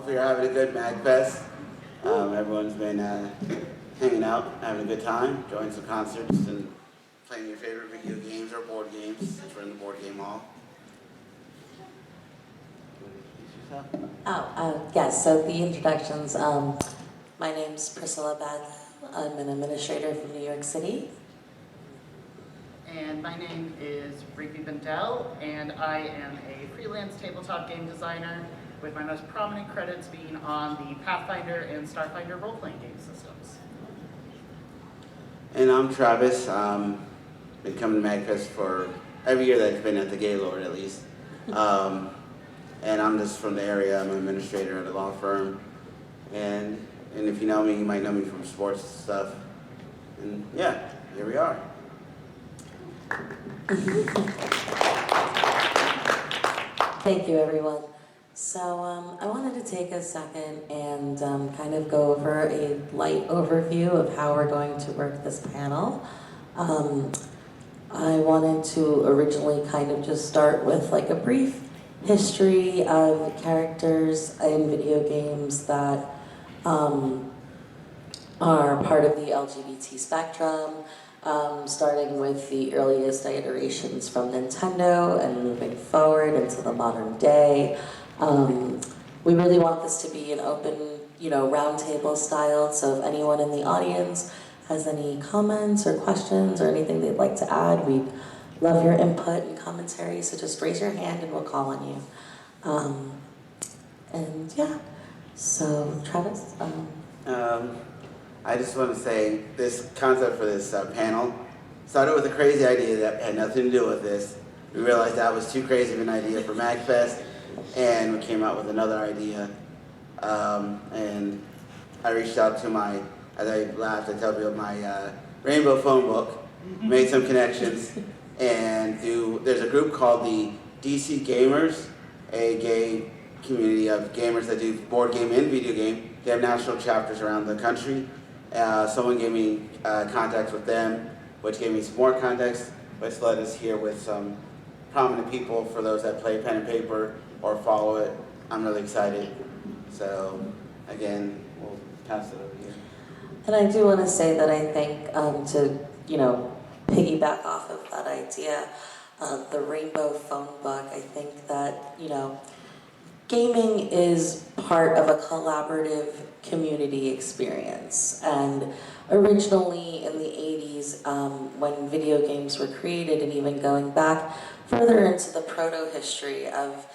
Hopefully you're having a good MAGFest. Everyone's been hanging out, having a good time, enjoying some concerts, and playing your favorite video games or board games, since we're in the board game hall. You want to introduce yourself? Yes, so the introductions. My name's Priscilla Beth. I'm an administrator from New York City. And my name is Rigby Bendel, and I am a freelance tabletop game designer with my most prominent credits being on the Pathfinder and Starfinder role-playing game systems. And I'm Travis. Been coming to MAGFest for every year that it's been at the Gaylord at least. And I'm just from the area. I'm an administrator at a law firm. And if you know me, you might know me from sports stuff. And yeah, here we are. Thank you, everyone. So I wanted to take a second and kind of go over a light overview of how we're going to work this panel. I wanted to originally kind of just start with like a brief history of characters in video games that are part of the LGBT spectrum, starting with the earliest iterations from Nintendo and moving forward into the modern day. We really want this to be an open, roundtable style, so if anyone in the audience has any comments or questions or anything they'd like to add, we'd love your input and commentary, so just raise your hand and we'll call on you. And yeah, so Travis? I just want to say this concept for this panel started with a crazy idea that had nothing to do with this. We realized that was too crazy of an idea for MAGFest, and we came out with another idea. And I reached out to as I laughed, I tell people my Rainbow phone book, made some connections, and there's a group called the DC Gamers, a gay community of gamers that do board game and video game. They have national chapters around the country. Someone gave me contacts with them, which gave me some more context, which led us here with some prominent people for those that play pen and paper or follow it. I'm really excited. So again, we'll pass it over here. And I do want to say that I think to, piggyback off of that idea, the Rainbow phone book, I think that, gaming is part of a collaborative community experience. And originally in the 80s, when video games were created, and even going back further into the proto-history of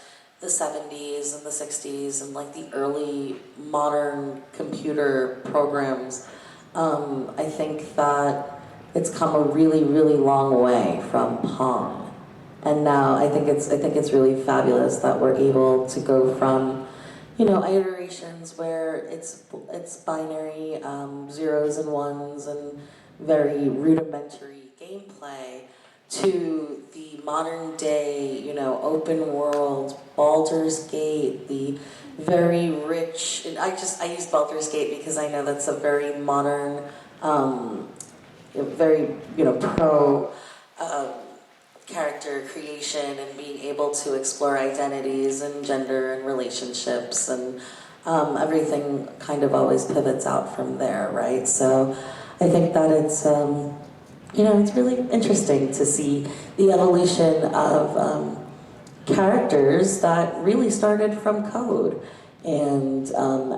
the 70s and the 60s and like the early modern computer programs, I think that it's come a really, really long way from Pong. And now I think it's really fabulous that we're able to go from, iterations where it's binary, zeros and ones and very rudimentary gameplay, to the modern day, open world, Baldur's Gate, the very rich, and I use Baldur's Gate because I know that's a very modern, very, pro character creation and being able to explore identities and gender and relationships, and everything kind of always pivots out from there, right? So I think that it's, it's really interesting to see the evolution of characters that really started from code. And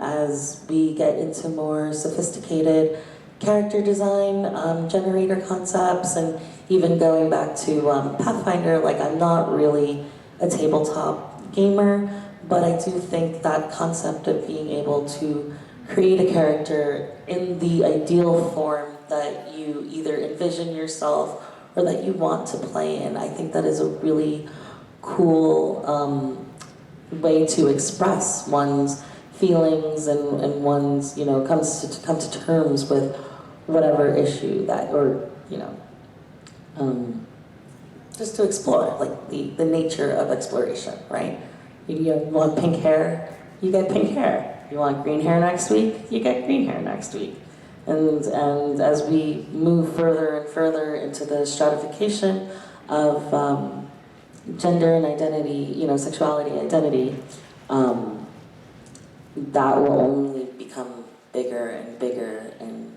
as we get into more sophisticated character design, generator concepts, and even going back to Pathfinder, like I'm not really a tabletop gamer, but I do think that concept of being able to create a character in the ideal form that you either envision yourself or that you want to play in, I think that is a really cool way to express one's feelings and one's, come to terms with whatever issue that, or, just to explore, like the nature of exploration, right? You want pink hair, you get pink hair. You want green hair next week, you get green hair next week. And as we move further and further into the stratification of gender and identity, sexuality, identity, that will only become bigger and bigger, and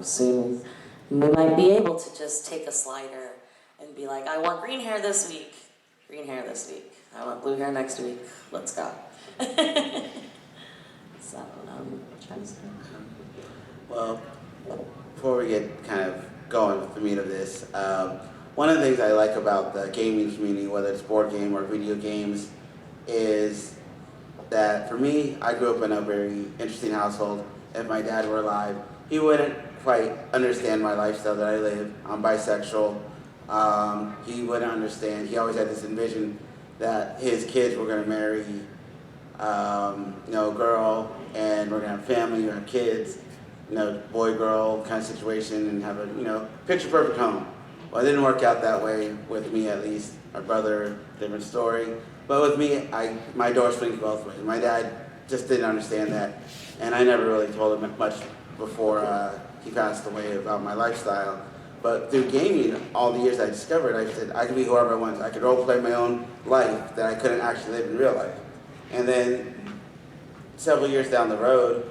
soon we might be able to just take a slider and be like, I want green hair this week, I want blue hair next week, let's go. So, Travis? Well, before we get kind of going with the meat of this, one of the things I like about the gaming community, whether it's board game or video games, is that for me, I grew up in a very interesting household. If my dad were alive, he wouldn't quite understand my lifestyle that I live. I'm bisexual. He wouldn't understand. He always had this envision that his kids were going to marry, a girl, and we're going to have family, we're going to have kids, boy, girl kind of situation, and have a, picture perfect home. Well, it didn't work out that way with me, at least. My brother, different story. But with me, my door swings both ways. My dad just didn't understand that, and I never really told him much before he passed away about my lifestyle. But through gaming, all the years I discovered, I said I could be whoever I want. I could role play my own life that I couldn't actually live in real life. And then several years down the road,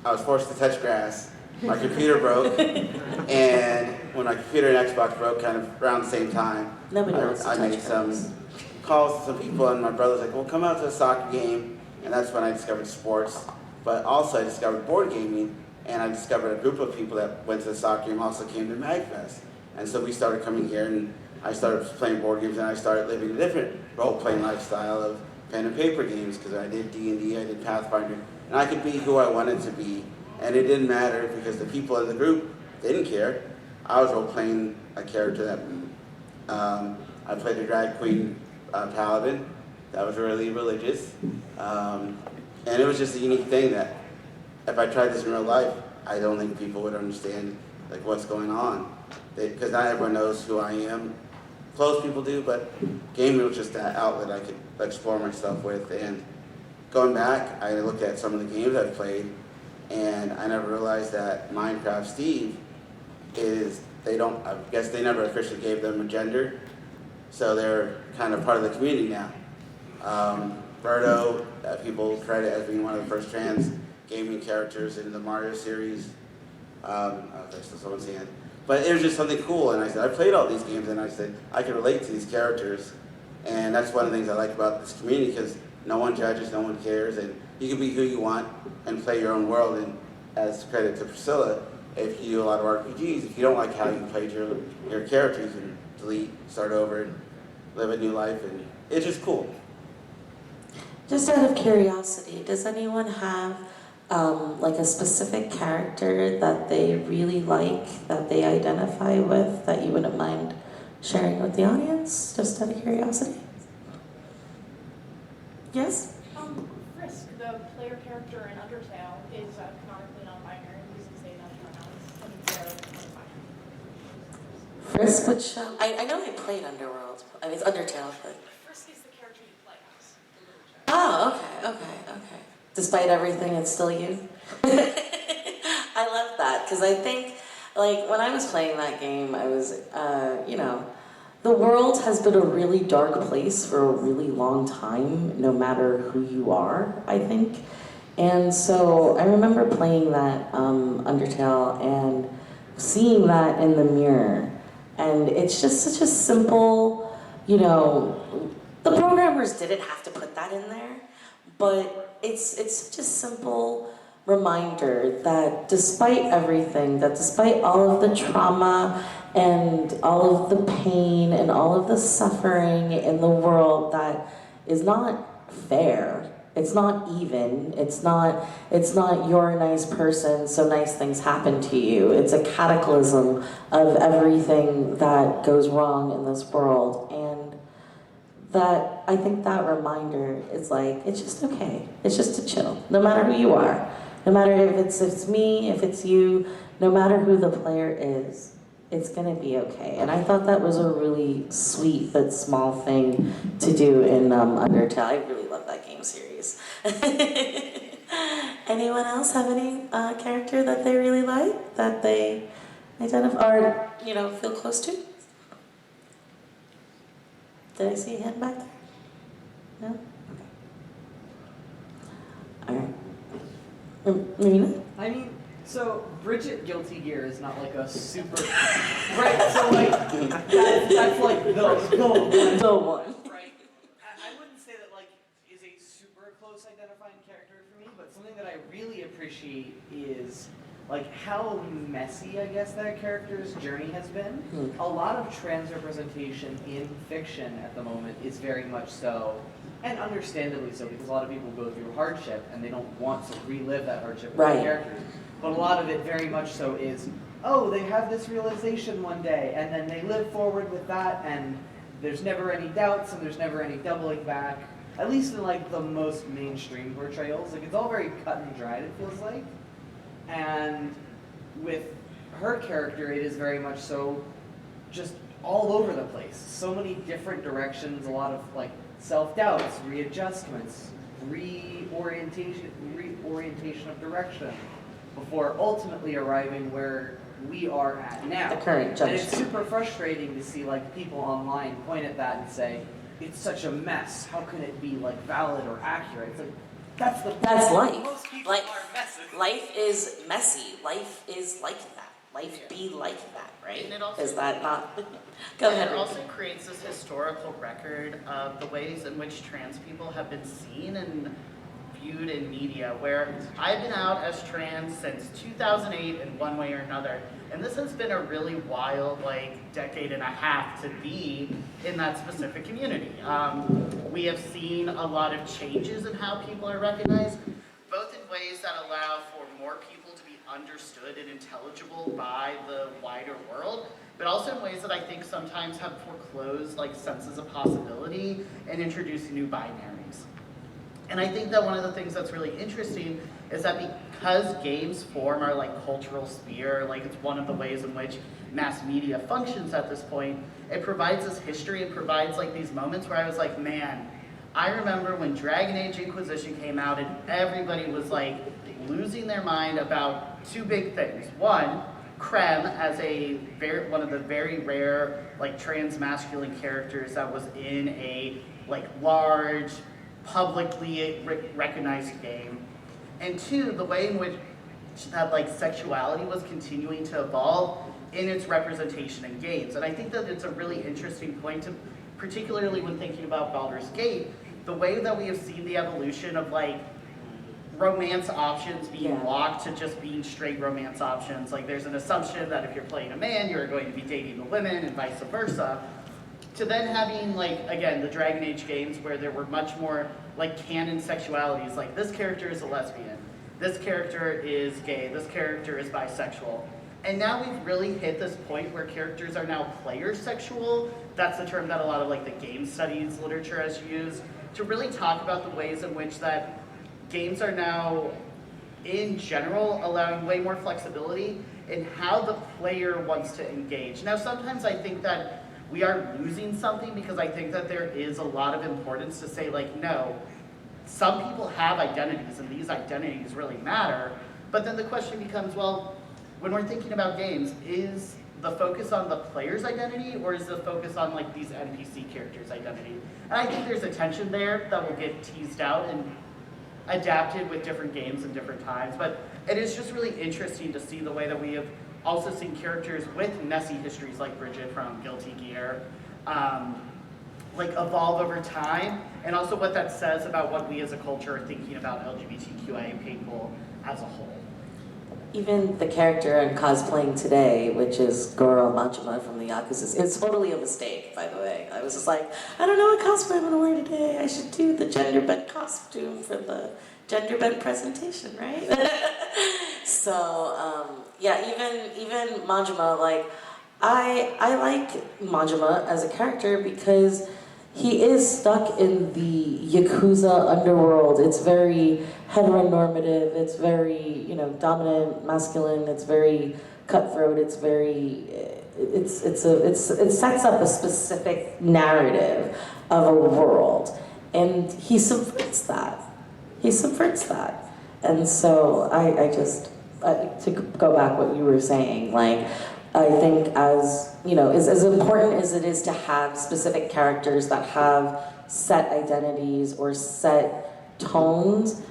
I was forced to touch grass. My computer broke, and when my computer and Xbox broke kind of around the same time, Nobody wants to I touch made grass. some calls to some people, and my brother's like, well, come out to a soccer game, and that's when I discovered sports. But also I discovered board gaming, and I discovered a group of people that went to the soccer game also came to MAGFest. And so we started coming here, and I started playing board games, and I started living a different role-playing lifestyle of pen and paper games, because I did D&D, I did Pathfinder, and I could be who I wanted to be. And it didn't matter because the people in the group didn't care. I was role-playing a character that I played a drag queen paladin that was really religious. And it was just a unique thing that if I tried this in real life, I don't think people would understand like what's going on. Because not everyone knows who I am. Close people do, but gaming was just that outlet I could explore myself with. And going back, I looked at some of the games I've played, and I never realized that Minecraft Steve I guess they never officially gave them a gender, so they're kind of part of the community now. Birdo, people credit as being one of the first trans gaming characters in the Mario series. There's still someone's hand. But it was just something cool, and I said, I played all these games, and I said, I can relate to these characters. And that's one of the things I like about this community, because no one judges, no one cares, and you can be who you want and play your own world. And as credit to Priscilla, if you do a lot of RPGs, if you don't like how you played your character, you can delete, start over, and live a new life, and it's just cool. Just out of curiosity, does anyone have like a specific character that they really like, that they identify with, that you wouldn't mind sharing with the audience, just out of curiosity? Yes? Frisk, the player character in Undertale, is canonically non-binary, uses they non-pronouns, and they're non-binary. Frisk would show. I know they played Underworld. I mean, it's Undertale, but. Frisk is the character you play as. Oh, okay. Despite everything, it's still you? I love that, because I think, like, when I was playing that game, I was, the world has been a really dark place for a really long time, no matter who you are, I think. And so I remember playing that Undertale and seeing that in the mirror. And it's just such a simple, the programmers didn't have to put that in there, but it's such a simple reminder that despite everything, that despite all of the trauma and all of the pain and all of the suffering in the world that is not fair, it's not even, it's not you're a nice person, so nice things happen to you. It's a cataclysm of everything that goes wrong in this world. And that, I think that reminder is like, it's just okay. It's just to chill, no matter who you are. No matter if it's me, if it's you, no matter who the player is, it's gonna be okay. And I thought that was a really sweet but small thing to do in Undertale. I really love that game series. Anyone else have any character that they really like, that they identify or feel close to? Did I see a hand back there? No? Okay. All right. Marina? I mean, so Bridget Guilty Gear is not like a super right. So like that's like the one. right. I wouldn't say that like is a super close identifying character for me, but something that I really appreciate is like how messy I guess that character's journey has been. A lot of trans representation in fiction at the moment is very much so, and understandably so, because a lot of people go through hardship and they don't want to relive that hardship with Right. their characters. But a lot of it very much so is, oh, they have this realization one day, and then they live forward with that, and there's never any doubts, and there's never any doubling back. At least in like the most mainstream portrayals, like it's all very cut and dried. It feels like, and with her character, it is very much so, just all over the place. So many different directions, a lot of like self-doubts, readjustments, reorientation of direction, before ultimately arriving where we are at now. The current And junction. it's super frustrating to see like people online point at that and say, it's such a mess, how can it be like valid or accurate? It's like, that's life. Most people Like, are messy. life is messy. Life is like that. Life be like that, right? And it also- Is that not? Go ahead. It Rick. also creates this historical record of the ways in which trans people have been seen and viewed in media, where I've been out as trans since 2008 in one way or another, and this has been a really wild, like, decade and a half to be in that specific community. We have seen a lot of changes in how people are recognized, both in ways that allow for more people to be understood and intelligible by the wider world, but also in ways that I think sometimes have foreclosed like senses of possibility and introduced new binaries. And I think that one of the things that's really interesting is that because games form our like cultural sphere, like it's one of the ways in which mass media functions at this point, it provides this history, it provides like these moments where I was like, man, I remember when Dragon Age Inquisition came out and everybody was like losing their mind about two big things. One, Krem as one of the very rare like trans masculine characters that was in a like large, publicly recognized game. And two, the way in which that like sexuality was continuing to evolve in its representation in games. And I think that it's a really interesting point to, particularly when thinking about Baldur's Gate, the way that we have seen the evolution of like romance options being locked to just being straight romance options. Like there's an assumption that if you're playing a man, you're going to be dating the women and vice versa. To then having like, again, the Dragon Age games where there were much more like canon sexualities, like this character is a lesbian, this character is gay, this character is bisexual. And now we've really hit this point where characters are now player sexual. That's the term that a lot of like the game studies literature has used to really talk about the ways in which that games are now, in general, allowing way more flexibility in how the player wants to engage. Now, sometimes I think that we are losing something because I think that there is a lot of importance to say like, no, some people have identities and these identities really matter. But then the question becomes, well, when we're thinking about games, is the focus on the player's identity or is the focus on like these NPC characters' identity? And I think there's a tension there that will get teased out and adapted with different games and different times. But it is just really interesting to see the way that we have also seen characters with messy histories like Bridget from Guilty Gear like evolve over time, and also what that says about what we as a culture are thinking about LGBTQIA people as a whole. Even the character I'm cosplaying today, which is Goro Majima from the Yakuza, it's totally a mistake, by the way. I was just like, I don't know what cosplay I'm gonna wear today. I should do the gender bent costume for the gender bent presentation, right? So, yeah, even Majima, like, I like Majima as a character because he is stuck in the Yakuza underworld. It's very heteronormative, it's very, dominant, masculine, it's very cutthroat, it sets up a specific narrative of a world. And he subverts that. And so to go back what you were saying, like, I think as important as it is to have specific characters that have set identities or set tones,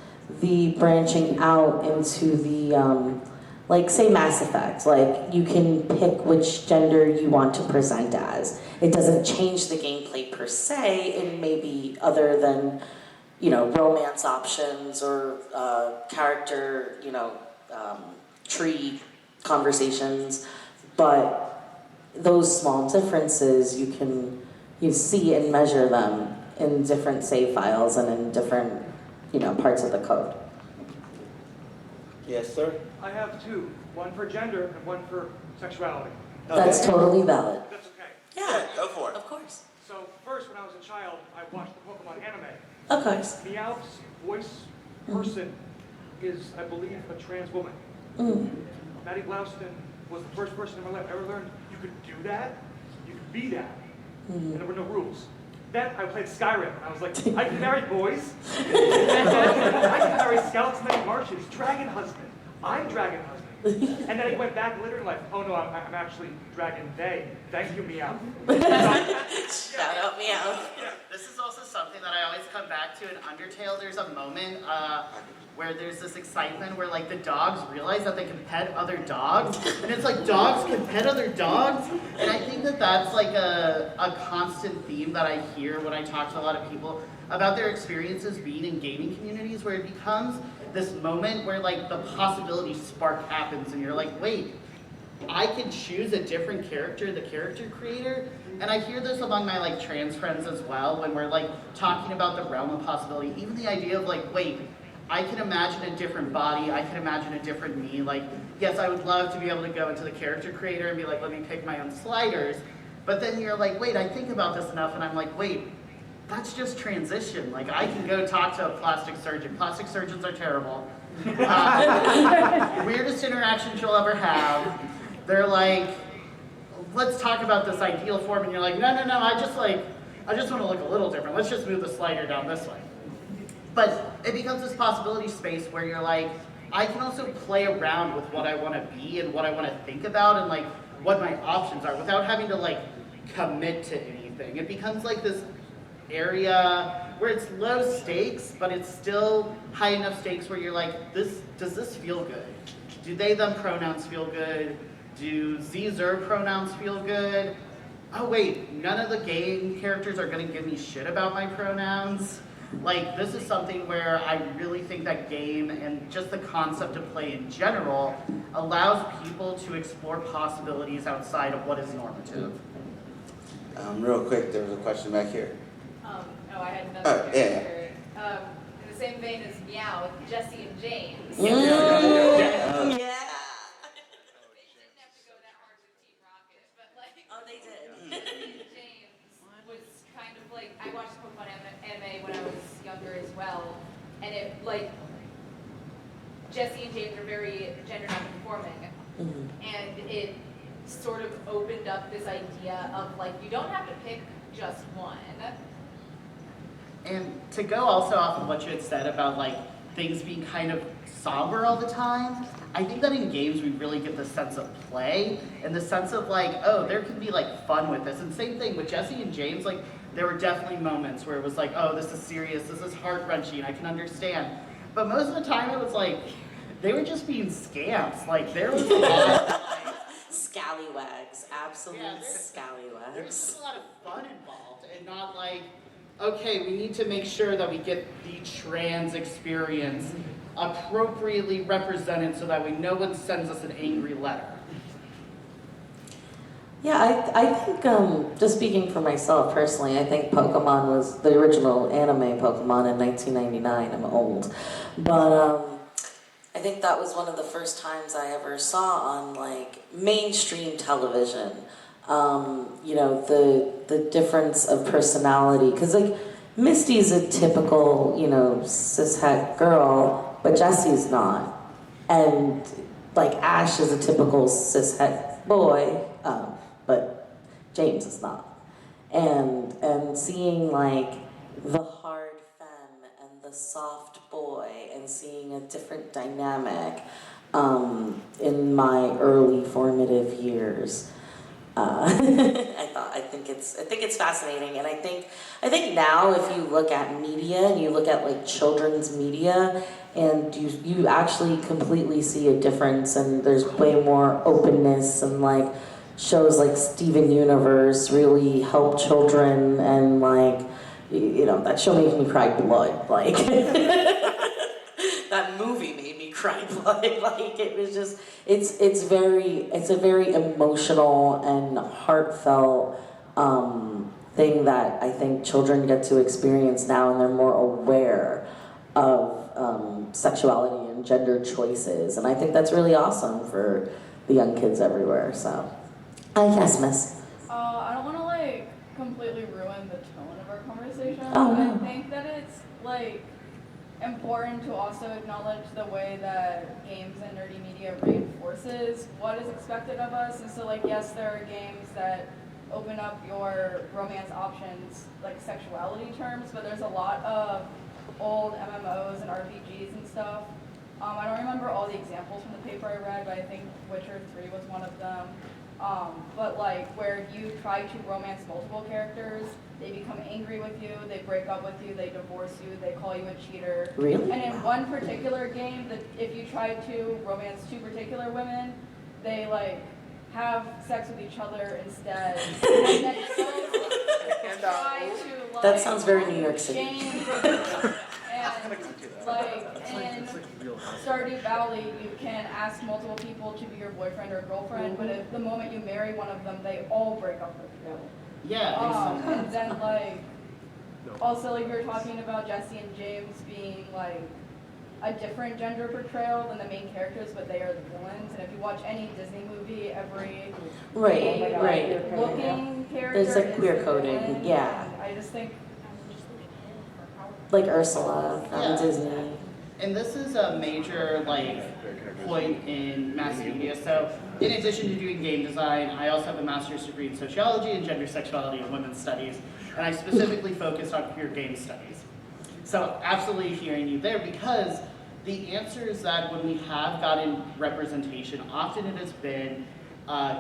the branching out into the, like say Mass Effect, like you can pick which gender you want to present as. It doesn't change the gameplay per se, it may be other than, romance options or character, tree conversations, but those small differences you see and measure them in different save files and in different, parts of the code. Yes, sir? I have two, one for gender and one for sexuality. That's totally valid. That's okay. Yeah, Go for it. of course. So first, when I was a child, I watched the Pokemon anime. Of course. Meowth's voice person is, I believe, a trans woman. Maddie Blouston was the first person in my life I ever learned you could do that, you could be that, and there were no rules. Then I played Skyrim, and I was like, I can marry boys, I can marry skeleton named Martians, dragon husband, I'm dragon husband. And then he went back later in life, oh no, I'm actually dragon they. Thank you, Meow. Shout out Meow. This is also something that I always come back to in Undertale. There's a moment where there's this excitement where like the dogs realize that they can pet other dogs, and it's like dogs can pet other dogs, and I think that that's like a constant theme that I hear when I talk to a lot of people about their experiences being in gaming communities, where it becomes this moment where like the possibility spark happens, and you're like, wait, I can choose a different character, the character creator. And I hear this among my like trans friends as well, when we're like talking about the realm of possibility, even the idea of like, wait, I can imagine a different body, I can imagine a different me. Like, yes, I would love to be able to go into the character creator and be like, let me pick my own sliders. But then you're like, wait, I think about this enough, and I'm like, wait, that's just transition. Like, I can go talk to a plastic surgeon. Plastic surgeons are terrible. Weirdest interactions you'll ever have. They're like, let's talk about this ideal form, and you're like, no, I just want to look a little different. Let's just move the slider down this way. But it becomes this possibility space where you're like, I can also play around with what I want to be and what I want to think about and like what my options are without having to like commit to anything. It becomes like this area where it's low stakes, but it's still high enough stakes where you're like, does this feel good? Do they, them pronouns feel good? Do Z-zer pronouns feel good? Oh wait, none of the game characters are gonna give me shit about my pronouns. Like, this is something where I really think that game and just the concept of play in general allows people to explore possibilities outside of what is normative. Real quick, there was a question back here. I had another Yeah. character. In the same vein as Meow, with Jesse and James. Yeah. They didn't have to go that hard with Team Rocket, but like. Oh, they did. Jesse and James was kind of like, I watched Pokemon anime when I was younger as well, and it like, Jesse and James are very gender non-conforming, and it sort of opened up this idea of like, you don't have to pick just one. And to go also off of what you had said about like things being kind of somber all the time, I think that in games we really get the sense of play and the sense of like, oh, there can be like fun with this. And same thing with Jesse and James, like there were definitely moments where it was like, oh, this is serious, this is heart-wrenching, I can understand. But most of the time it was like, they were just being scamps. Like there was a lot of like, Scallywags, absolute scallywags. there's just a lot of fun involved and not like, okay, we need to make sure that we get the trans experience appropriately represented so that way no one sends us an angry letter. Yeah, I think, just speaking for myself personally, I think Pokemon was the original anime Pokemon in 1999. I'm old. But I think that was one of the first times I ever saw on, like, mainstream television, the difference of personality. Because, like, Misty's a typical, cishet girl, but Jesse's not. And, like, Ash is a typical cishet boy, but James is not. And seeing like the hard femme and the soft boy and seeing a different dynamic in my early formative years I think it's fascinating, and I think now if you look at media and you look at like children's media, and you actually completely see a difference, and there's way more openness, and like shows like Steven Universe really help children, and like that show made me cry blood, like that movie made me cry blood, like it was just it's a very emotional and heartfelt thing that I think children get to experience now, and they're more aware of sexuality and gender choices, and I think that's really awesome for the young kids everywhere. So, yes, Miss. I don't want to like completely ruin the tone of our conversation. Oh, no. I think that it's like important to also acknowledge the way that games and nerdy media reinforces what is expected of us. And so like, yes, there are games that open up your romance options like sexuality terms, but there's a lot of old MMOs and RPGs and stuff. I don't remember all the examples from the paper I read, but I think Witcher 3 was one of them. But like where you try to romance multiple characters, they become angry with you, they break up with you, they divorce you, they call you a cheater. Really? And in one particular game, that if you try to romance two particular women, they like have sex with each other instead. And then try to like That sounds very New York City. shame and like in Stardew Valley, you can ask multiple people to be your boyfriend or girlfriend, but if the moment you marry one of them, they all break up with you. Yeah. And then like, also like we were talking about Jesse and James being like a different gender portrayal than the main characters, but they are the villains. And if you watch any Disney movie, every Right. looking character There's like is queer the coding, villain. yeah. And I just think Like Ursula from Yeah. Disney. And this is a major point in mass media. So in addition to doing game design, I also have a master's degree in sociology and gender, sexuality, and women's studies. And I specifically focus on queer game studies. So absolutely hearing you there, because the answer is that when we have gotten representation, often it has been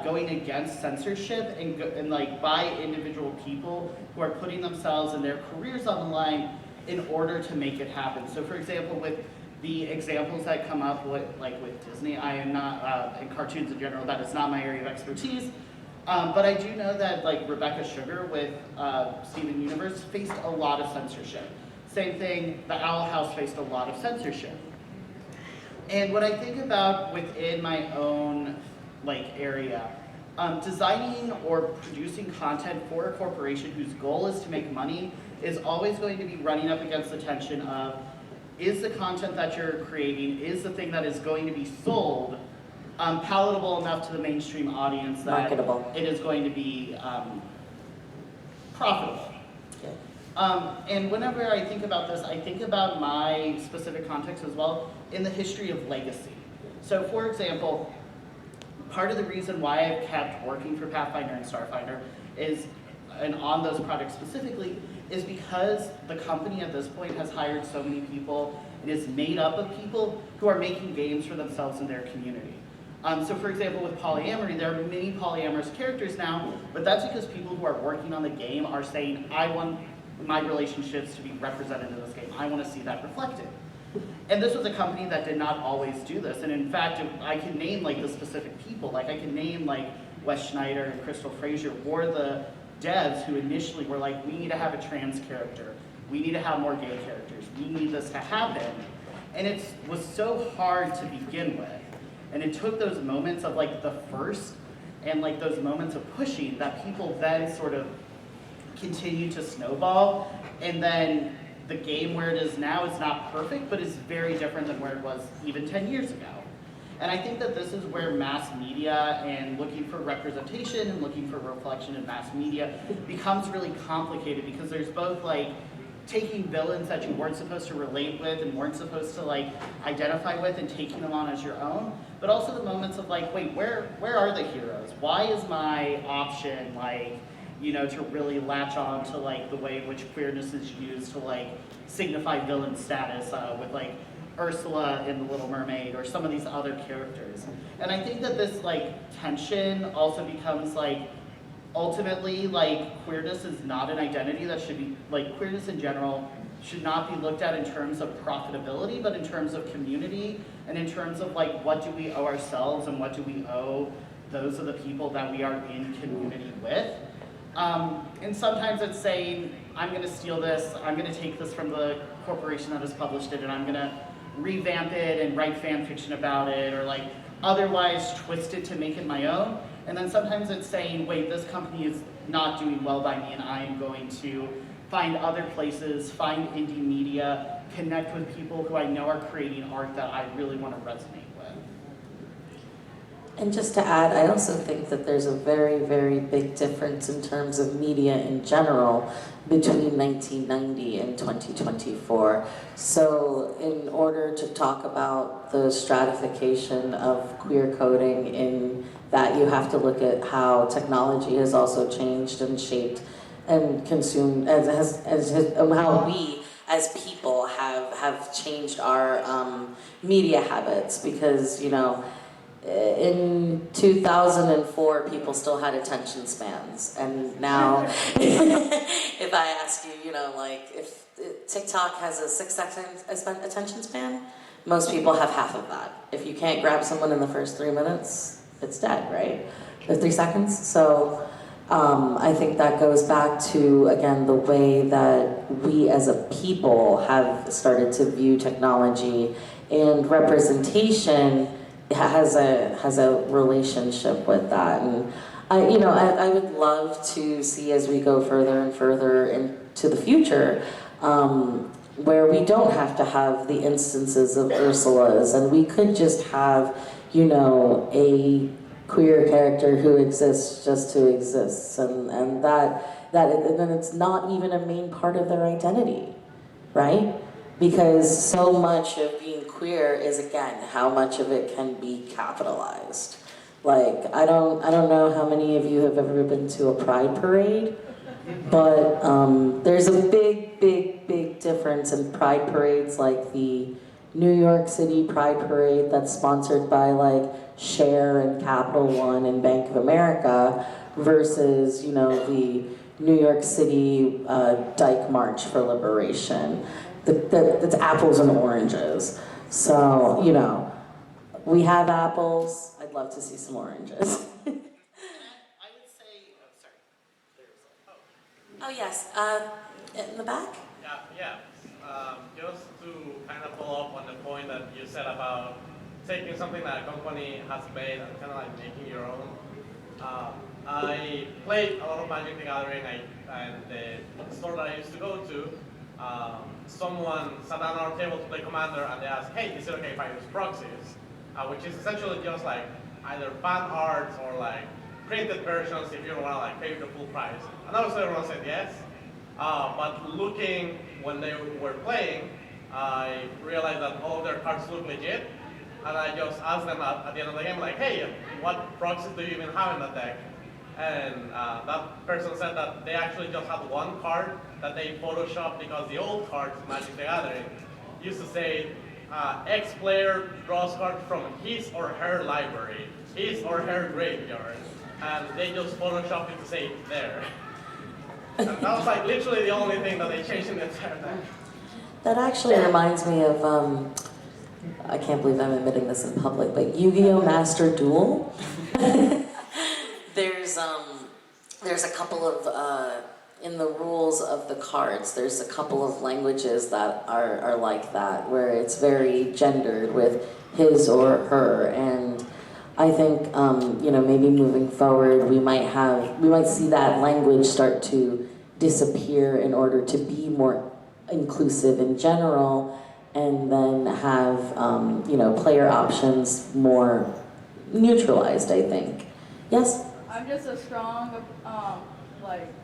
going against censorship and like by individual people who are putting themselves and their careers on the line in order to make it happen. So for example, with the examples that come up with Disney, I am not, and cartoons in general, that is not my area of expertise. But I do know that like Rebecca Sugar with Steven Universe faced a lot of censorship. Same thing, the Owl House faced a lot of censorship. And what I think about within my own area, designing or producing content for a corporation whose goal is to make money is always going to be running up against the tension of, is the content that you're creating, is the thing that is going to be sold palatable enough to the mainstream audience that Marketable. it is going to be profitable. And whenever I think about this, I think about my specific context as well in the history of legacy. So for example, part of the reason why I've kept working for Pathfinder and Starfinder is, and on those projects specifically, is because the company at this point has hired so many people and is made up of people who are making games for themselves and their community. So for example, with polyamory, there are many polyamorous characters now, but that's because people who are working on the game are saying, I want my relationships to be represented in this game. I want to see that reflected. And this was a company that did not always do this. And in fact, I can name the specific people. I can name Wes Schneider and Crystal Frazier were the devs who initially were like, we need to have a trans character. We need to have more gay characters. We need this to happen. And it was so hard to begin with. And it took those moments of the first and those moments of pushing that people then sort of continue to snowball. And then the game where it is now is not perfect, but it's very different than where it was even 10 years ago. And I think that this is where mass media and looking for representation and looking for reflection in mass media becomes really complicated, because there's both taking villains that you weren't supposed to relate with and weren't supposed to identify with and taking them on as your own, but also the moments of wait, where are the heroes? Why is my option to really latch on to the way in which queerness is used to signify villain status with Ursula in The Little Mermaid or some of these other characters. And I think that this tension also becomes ultimately, like, queerness is not an identity that should be, like, queerness in general should not be looked at in terms of profitability, but in terms of community, and in terms of, like, what do we owe ourselves and what do we owe those are the people that we are in community with. And sometimes it's saying, I'm gonna steal this, I'm gonna take this from the corporation that has published it, and I'm gonna revamp it and write fan fiction about it, or like otherwise twist it to make it my own. And then sometimes it's saying, wait, this company is not doing well by me, and I am going to find other places, find indie media, connect with people who I know are creating art that I really want to resonate with. And just to add, I also think that there's a very, very big difference in terms of media in general between 1990 and 2024. So in order to talk about the stratification of queer coding in that, you have to look at how technology has also changed and shaped and consumed, how we as people have changed our media habits, because, you know, in 2004, people still had attention spans, and now, if I ask you, you know, like, if TikTok has a 6-second attention span, most people have half of that. If you can't grab someone in the first 3 minutes, it's dead, right? Or 3 seconds. So I think that goes back to, again, the way that we as a people have started to view technology, and representation has a relationship with that. And I would love to see, as we go further and further into the future, where we don't have to have the instances of Ursulas, and we could just have, you know, a queer character who exists just to exist, and then it's not even a main part of their identity, right? Because so much of being queer is, again, how much of it can be capitalized. Like, I don't know how many of you have ever been to a pride parade, but there's a big difference in pride parades, like the New York City Pride Parade that's sponsored by like Share and Capital One and Bank of America, versus, you know, the New York City Dyke March for Liberation. That's apples and oranges. So, you know, we have apples. I'd love to see some oranges. I would say, oh, sorry. Oh, yes. In the back? Yeah. Just to kind of follow up on the point that you said about taking something that a company has made and kind of like making your own. I played a lot of Magic the Gathering, and the store that I used to go to, someone sat down at our table to play Commander, and they asked, hey, is it okay if I use proxies? Which is essentially just like either fan art or like printed versions if you don't want to like pay the full price. And obviously everyone said yes. But looking when they were playing, I realized that all of their cards look legit. And I just asked them at the end of the game, like, hey, what proxies do you even have in that deck? And that person said that they actually just had one card that they photoshopped, because the old cards in Magic the Gathering used to say, X player draws cards from his or her library, his or her graveyard, and they just photoshopped it to say it there. And that was like literally the only thing that they changed in the entire deck. That actually reminds me of, I can't believe I'm admitting this in public, but Yu-Gi-Oh! Master Duel. There's a couple of, in the rules of the cards, there's a couple of languages that are like that, where it's very gendered with his or her. And I think, maybe moving forward, we might see that language start to disappear in order to be more inclusive in general, and then have, player options more neutralized, I think. Yes? I'm just a strong,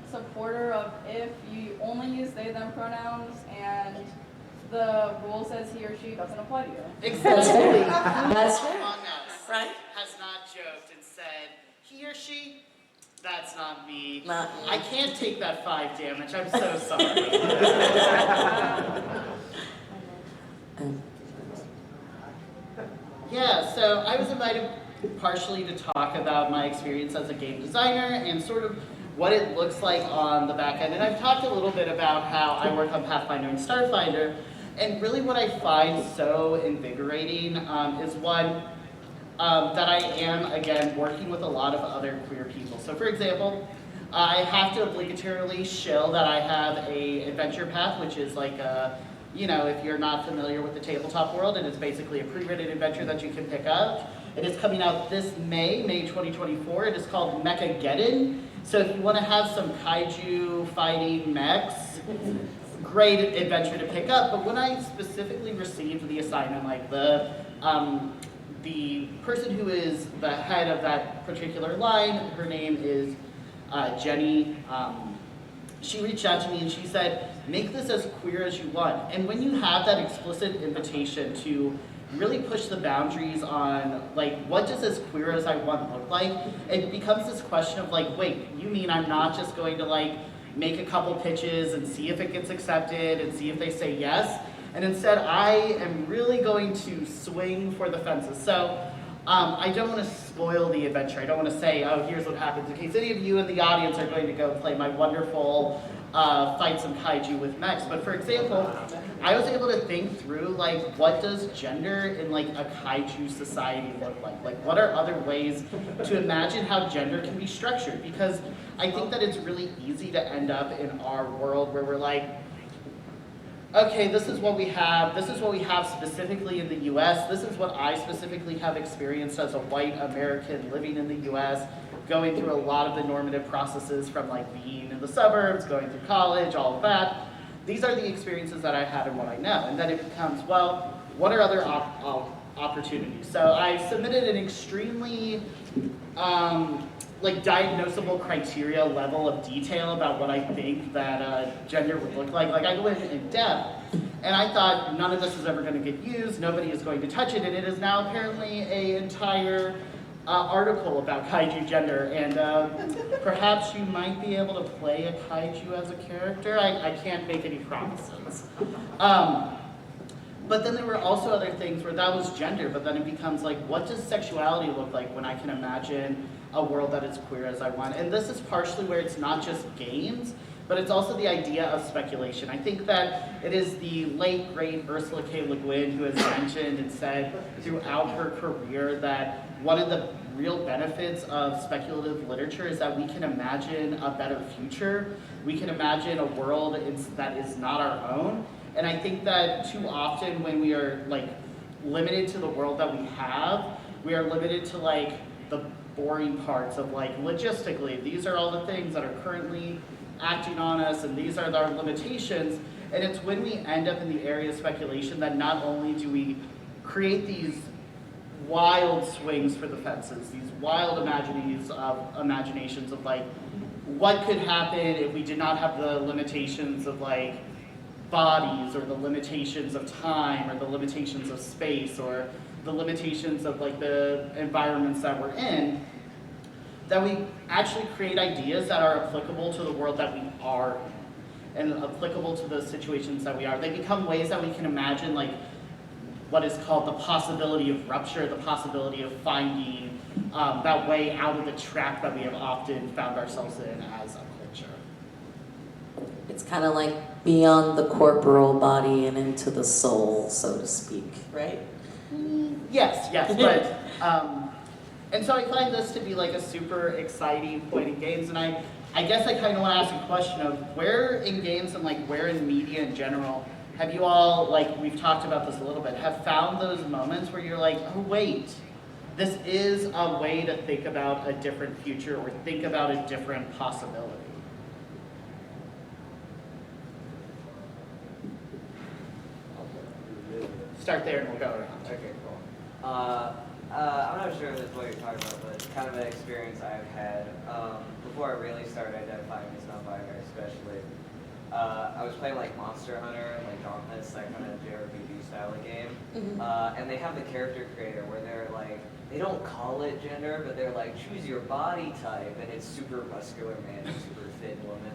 supporter of if you only use they, them pronouns and the rule says he or she doesn't apply to you. Exactly. That's fair. Among Us Right. has not joked and said, he or she, that's not me. Not me. I can't take that 5 damage, I'm so sorry. Yeah, so I was invited partially to talk about my experience as a game designer and sort of what it looks like on the back end. And I've talked a little bit about how I work on Pathfinder and Starfinder, and really what I find so invigorating is one, that I am, again, working with a lot of other queer people. So for example, I have to obligatorily shill that I have a adventure path, which is like a, you know, if you're not familiar with the tabletop world, it is basically a pre-written adventure that you can pick up. It is coming out this May 2024. It is called Mechageddon. So if you want to have some kaiju fighting mechs, great adventure to pick up. But when I specifically received the assignment, like the person who is the head of that particular line, her name is Jenny. She reached out to me and she said, make this as queer as you want. And when you have that explicit invitation to really push the boundaries on, like, what does as queer as I want look like, it becomes this question of like, wait, you mean I'm not just going to like make a couple pitches and see if it gets accepted and see if they say yes? And instead, I am really going to swing for the fences. So I don't want to spoil the adventure. I don't want to say, oh, here's what happens, in case any of you in the audience are going to go play my wonderful fight some kaiju with mechs. But for example, I was able to think through, like, what does gender in like a kaiju society look like? Like, what are other ways to imagine how gender can be structured? Because I think that it's really easy to end up in our world where we're like, okay, this is what we have. This is what we have specifically in the US. This is what I specifically have experienced as a white American living in the US, going through a lot of the normative processes from like being in the suburbs, going through college, all of that. These are the experiences that I had and what I know. And then it becomes, well, what are other opportunities? So I submitted an extremely like diagnosable criteria level of detail about what I think that gender would look like. Like I went in depth, and I thought none of this is ever going to get used. Nobody is going to touch it, and it is now apparently an entire article about kaiju gender. And perhaps you might be able to play a kaiju as a character. I can't make any promises. But then there were also other things where that was gender, but then it becomes like, what does sexuality look like when I can imagine a world that is queer as I want? And this is partially where it's not just games, but it's also the idea of speculation. I think that it is the late, great Ursula K. Le Guin who has mentioned and said throughout her career that one of the real benefits of speculative literature is that we can imagine a better future. We can imagine a world that is not our own. And I think that too often when we are like limited to the world that we have, we are limited to like the boring parts of like logistically, these are all the things that are currently acting on us and these are our limitations. And it's when we end up in the area of speculation that not only do we create these wild swings for the fences, these wild imaginations of like what could happen if we did not have the limitations of like bodies, or the limitations of time, or the limitations of space, or the limitations of like the environments that we're in, that we actually create ideas that are applicable to the world that we are in, and applicable to the situations that we are. They become ways that we can imagine like what is called the possibility of rupture, the possibility of finding that way out of the trap that we have often found ourselves in as a culture. It's kind of like beyond the corporal body and into the soul, so to speak, right? Yes, but, and so I find this to be like a super exciting point in games, and I guess I kind of want to ask a question of where in games and like where in media in general have you all, like we've talked about this a little bit, have found those moments where you're like, oh wait, this is a way to think about a different future or think about a different possibility? Start there and we'll go around. Okay, cool. I'm not sure if that's what you're talking about, but kind of an experience I've had. Before I really started identifying as non-binary especially, I was playing like Monster Hunter, like Dauntless, that kind of JRPG style of game. And they have the character creator where they're like, they don't call it gender, but they're like, choose your body type, and it's super muscular man and super thin woman.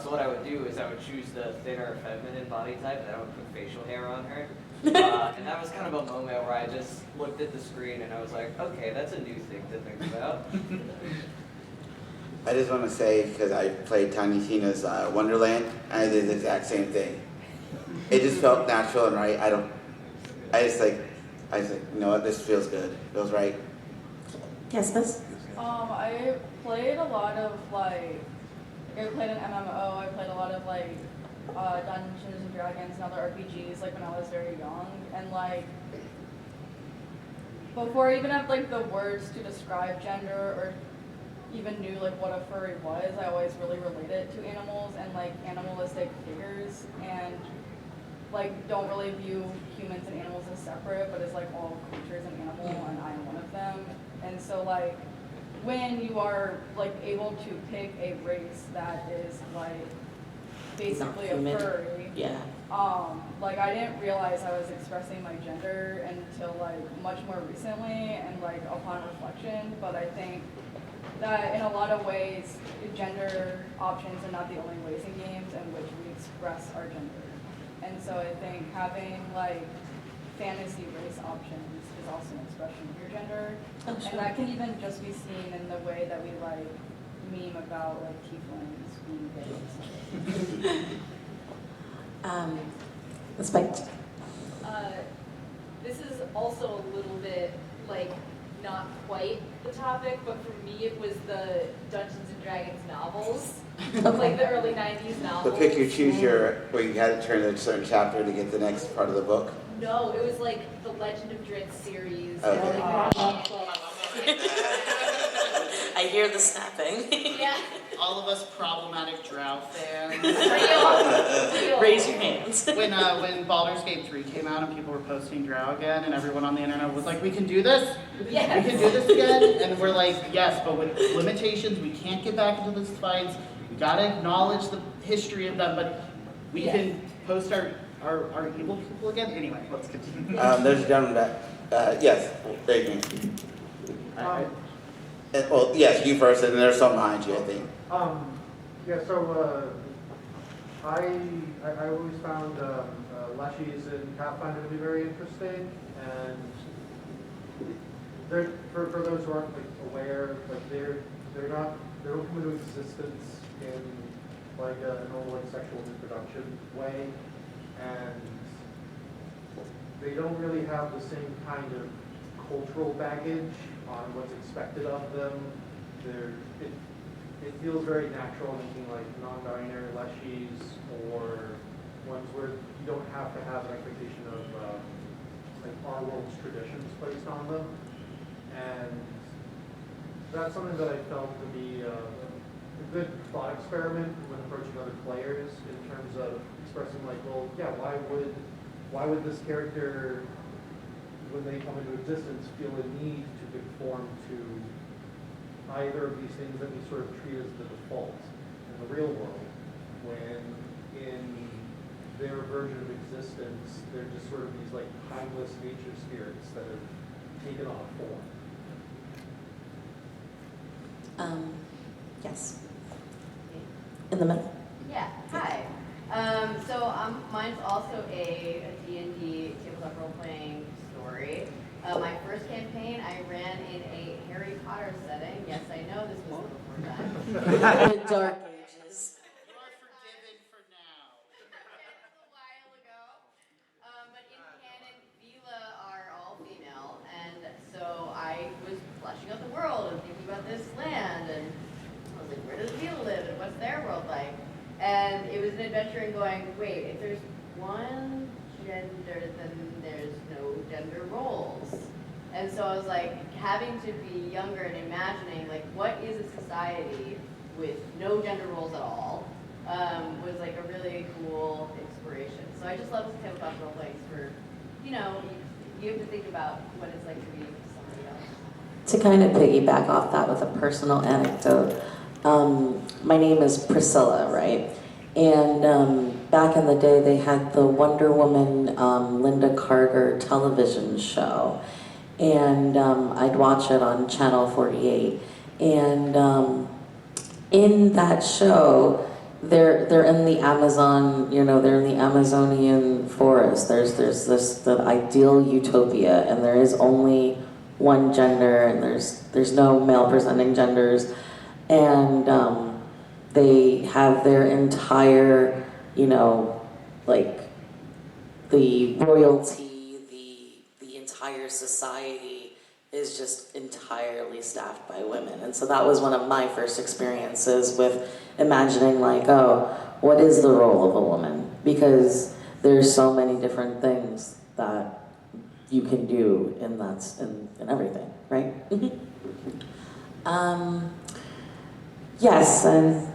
So what I would do is I would choose the thinner feminine body type, and I would put facial hair on her. And that was kind of a moment where I just looked at the screen and I was like, okay, that's a new thing to think about. I just want to say, because I played Tiny Tina's Wonderland, and I did the exact same thing. It just felt natural and right. I just like, you know what, this feels good. Feels right. Yes, Miss? I played a lot of like, I played an MMO, I played a lot of like Dungeons and Dragons and other RPGs like when I was very young, and like before I even had like the words to describe gender or even knew like what a furry was, I always really related to animals and like animalistic figures, and like don't really view humans and animals as separate, but as like all creatures an animal, and I am one of them. And so like when you are like able to pick a race that is like basically a human. furry, Yeah. like I didn't realize I was expressing my gender until like much more recently and like upon reflection. But I think that in a lot of ways gender options are not the only ways in games in which we express our gender. And so I think having like fantasy race options is also an expression of your gender. Oh, sure. And that can even just be seen in the way that we like meme about like tieflings being gays. Respect. This is also a little bit like not quite the topic, but for me it was the Dungeons and Dragons novels, like the early 90s novels. The pick you choose where you had to turn a certain chapter to get the next part of the book. No, it was like the Legend of Drizzt series. Okay. I hear the snapping. Yeah. All of us problematic Drow fans. Real. Raise your hands. When Baldur's Gate 3 came out and people were posting Drow again, and everyone on the internet was like, we can do this? Yes. We can do this again? And we're like, yes, but with limitations, we can't get back into these fights. We gotta acknowledge the history of them, but we can post our evil people again? Anyway, let's continue. There's a gentleman back. Yes, there you go. Well, yes, you first, and there's some behind you, I think. Yeah, so I always found Leshies and Pathfinder to be very interesting, and they're, for those who aren't like aware, like they don't come into existence in like a normal like sexual reproduction way, and they don't really have the same kind of cultural baggage on what's expected of them. It feels very natural making like non-binary Leshies or ones where you don't have to have an expectation of like our world's traditions placed on them. And that's something that I felt to be a good thought experiment when approaching other players in terms of expressing like, well, yeah, why would this character, when they come into existence, feel a need to conform to either of these things that we sort of treat as the default in the real world, when in their version of existence, they're just sort of these like timeless nature spirits that have taken on a form. Yes. In the middle. Yeah, hi. So mine's also a D&D tabletop role-playing story. My first campaign I ran in a Harry Potter setting. Yes, I know this was before that. The Dark Ages. You are forgiven for now. It was a while ago. But in canon, Vila are all female, and so I was fleshing out the world and thinking about this land, and I was like, where does Vila live, and what's their world like? And it was an adventure in going, wait, if there's one gender, then there's no gender roles. And so I was like, having to be younger and imagining, like, what is a society with no gender roles at all, was like a really cool inspiration. So I just love this tabletop role playing for, you know, you have to think about what it's like to be somebody else. To kind of piggyback off that with a personal anecdote, my name is Priscilla, right? And back in the day, they had the Wonder Woman Linda Carter television show, and I'd watch it on Channel 48. And in that show, they're in the Amazon, you know, they're in the Amazonian forest. There's the ideal utopia, and there is only one gender, and there's no male presenting genders. and they have their entire, like the royalty, the entire society is just entirely staffed by women. And so that was one of my first experiences with imagining like, oh, what is the role of a woman? Because there's so many different things that you can do in everything, right? Yes, and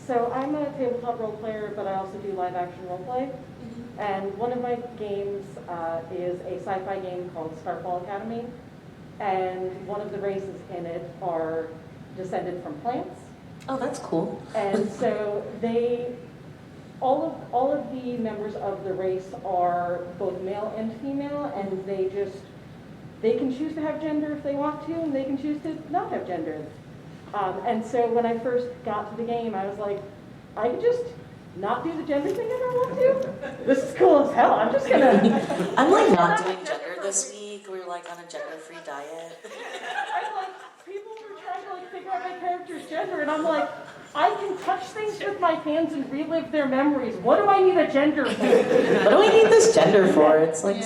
So I'm a tabletop role player, but I also do live action role play. And one of my games is a sci-fi game called Starfall Academy. And one of the races in it are descended from plants. oh, that's cool. And so all of the members of the race are both male and female, and they can choose to have gender if they want to, and they can choose to not have gender. And so when I first got to the game, I was like, I could just not do the gender thing if I want to. This is cool as hell. I'm just gonna. I'm like not doing gender this week. We're like on a gender-free diet. I'm like, people were trying to like figure out my character's gender, and I'm like, I can touch things with my hands and relive their memories. What do I need a gender for? What do we need this gender for? It's like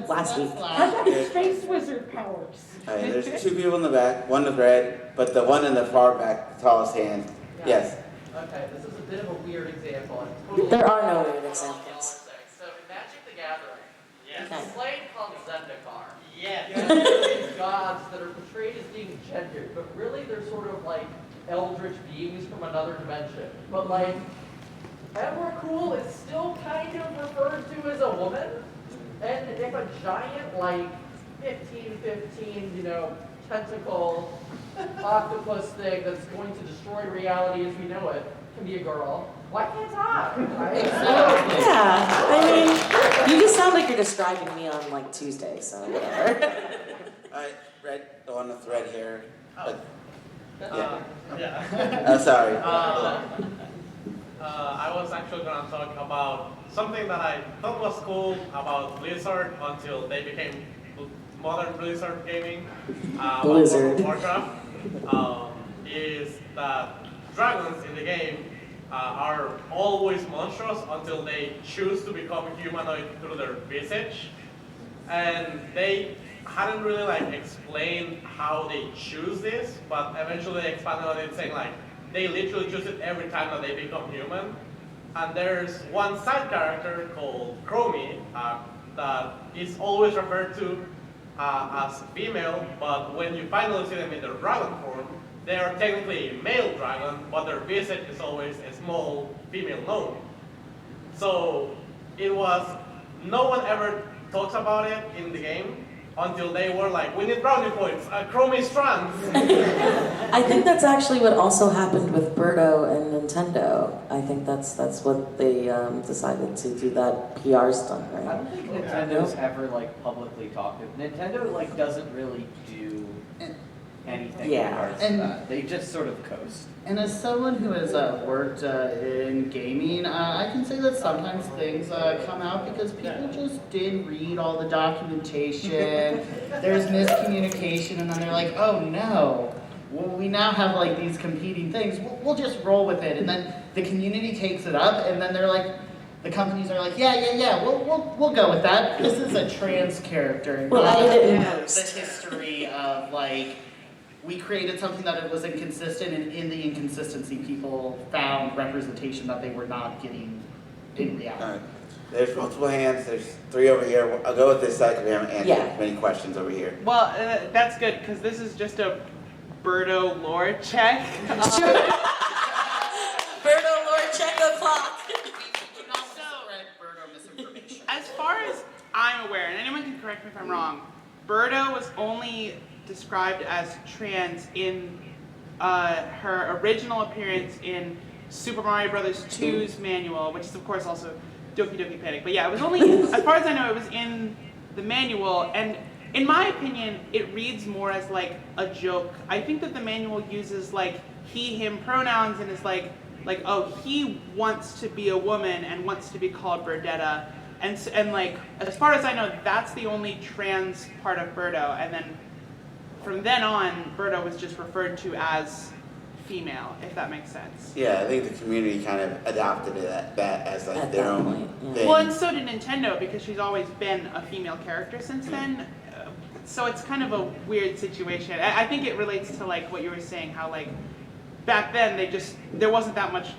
last week. I got space wizard powers. All right, there's two people in the back, one with red, but the one in the far back, the tallest hand. Yes. Okay, this is a bit of a weird example. Totally There are no weird examples. So in Magic the Gathering, Yes. there's a slave called Zendikar. Yes. And there's these gods that are portrayed as being gendered, but really they're sort of like eldritch beings from another dimension. But like, Emrakul is still kind of referred to as a woman. And if a giant like 15, tentacle octopus thing that's going to destroy reality as we know it can be a girl, why can't I? Right? Yeah, I mean, you just sound like you're describing me on like Tuesday, so whatever. All right, red, the one with red hair. But, Yeah. oh, sorry. I was actually going to talk about something that I thought was cool about Blizzard until they became modern Blizzard gaming. Blizzard. Warcraft is that dragons in the game are always monstrous until they choose to become humanoid through their visage, and they hadn't really explained how they choose this, but eventually they expanded on it, saying they literally choose it every time that they become human. And there's one side character called Chromie that is always referred to as female, but when you finally see them in their dragon form, they are technically a male dragon, but their visage is always a small female gnome. So it was, no one ever talks about it in the game until they were like, we need brownie points, Chromie strands. I think that's actually what also happened with Birdo and Nintendo. I think that's what they decided to do that PR stunt, right? I don't think Nintendo's ever publicly talked. Nintendo doesn't really do anything in regards to that. They just sort of coast. And as someone who has worked in gaming, I can say that sometimes things come out because people just didn't read all the documentation. There's miscommunication, and then they're like, oh no, well, we now have these competing things. We'll just roll with it. And then the community takes it up, and then they're like, the companies are like, yeah, we'll go with that. This is a trans character. Well, I didn't the history of we created something that it was inconsistent, and in the inconsistency, people found representation that they were not getting in reality. All right. There's multiple hands. There's three over here. I'll go with this side because we haven't answered many questions over here. Well, that's good because this is just a Birdo lore check. Birdo lore check o'clock. As far as I'm aware, and anyone can correct me if I'm wrong, Birdo was only described as trans in her original appearance in Super Mario Bros. 2's manual, which is of course also Doki Doki Panic. But yeah, it was only, as far as I know, it was in the manual, and in my opinion, it reads more as a joke. I think that the manual uses he, him pronouns and is oh, he wants to be a woman and wants to be called Birdetta. And as far as I know, that's the only trans part of Birdo, and then from then on, Berto was just referred to as female, if that makes sense. Yeah, I think the community kind of adopted that as like their own thing. Well, and so did Nintendo, because she's always been a female character since then. So it's kind of a weird situation. I think it relates to like what you were saying, how like back then there wasn't that much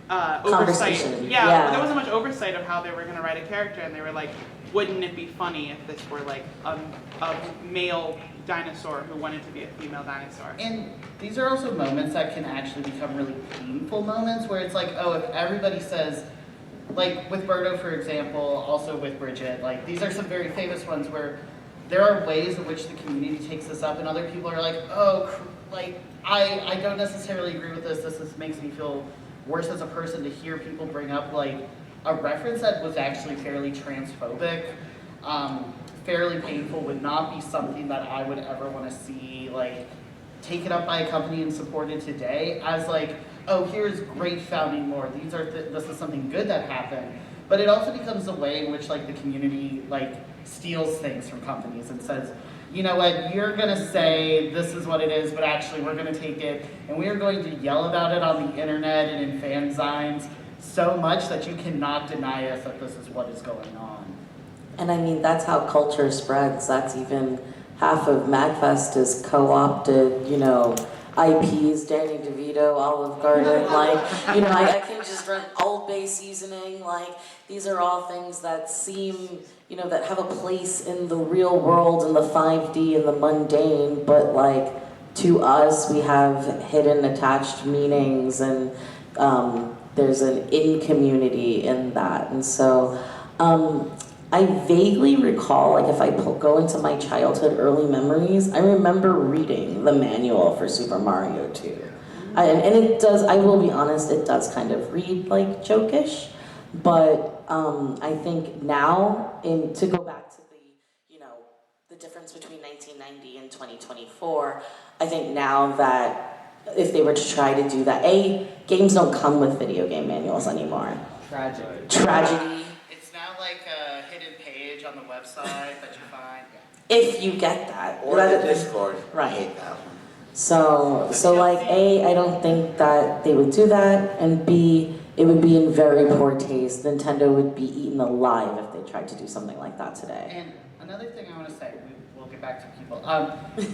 oversight. Yeah, there wasn't much oversight of how they were going to write a character, and they were like, wouldn't it be funny if this were like a male dinosaur who wanted to be a female dinosaur? And these are also moments that can actually become really painful moments where it's like, oh, if everybody says, like with Berto, for example, also with Bridget, like these are some very famous ones where there are ways in which the community takes this up and other people are like, oh, like I don't necessarily agree with this. This makes me feel worse as a person to hear people bring up like a reference that was actually fairly transphobic. Fairly painful, would not be something that I would ever want to see like taken up by a company and supported today as like, oh, here's great founding lore. This is something good that happened. But it also becomes a way in which like the community like steals things from companies and says, you know what, you're gonna say this is what it is, but actually we're gonna take it and we are going to yell about it on the internet and in fanzines so much that you cannot deny us that this is what is going on. And I mean, that's how culture spreads. That's even half of MAGFest is co-opted, you know, IPs, Danny DeVito, Olive Garden, like, you know, I can just run Old Bay seasoning, like, these are all things that seem, you know, that have a place in the real world, in the 5D, in the mundane, but like, to us, we have hidden attached meanings, and there's an in-community in that, and so, I vaguely recall, like if I go into my childhood early memories, I remember reading the manual for Super Mario 2. And it does, I will be honest, it does kind of read like jokish, but I think now, to go back to the, you know, the difference between 1990 and 2024, I think now that if they were to try to do that, games don't come with video game manuals anymore. Tragedy. On the website that you find. If you get that. Or the Discord. Right. I hate that one. So like I don't think that they would do that, and B, it would be in very poor taste. Nintendo would be eaten alive if they tried to do something like that today. And another thing I want to say, we'll get back to people.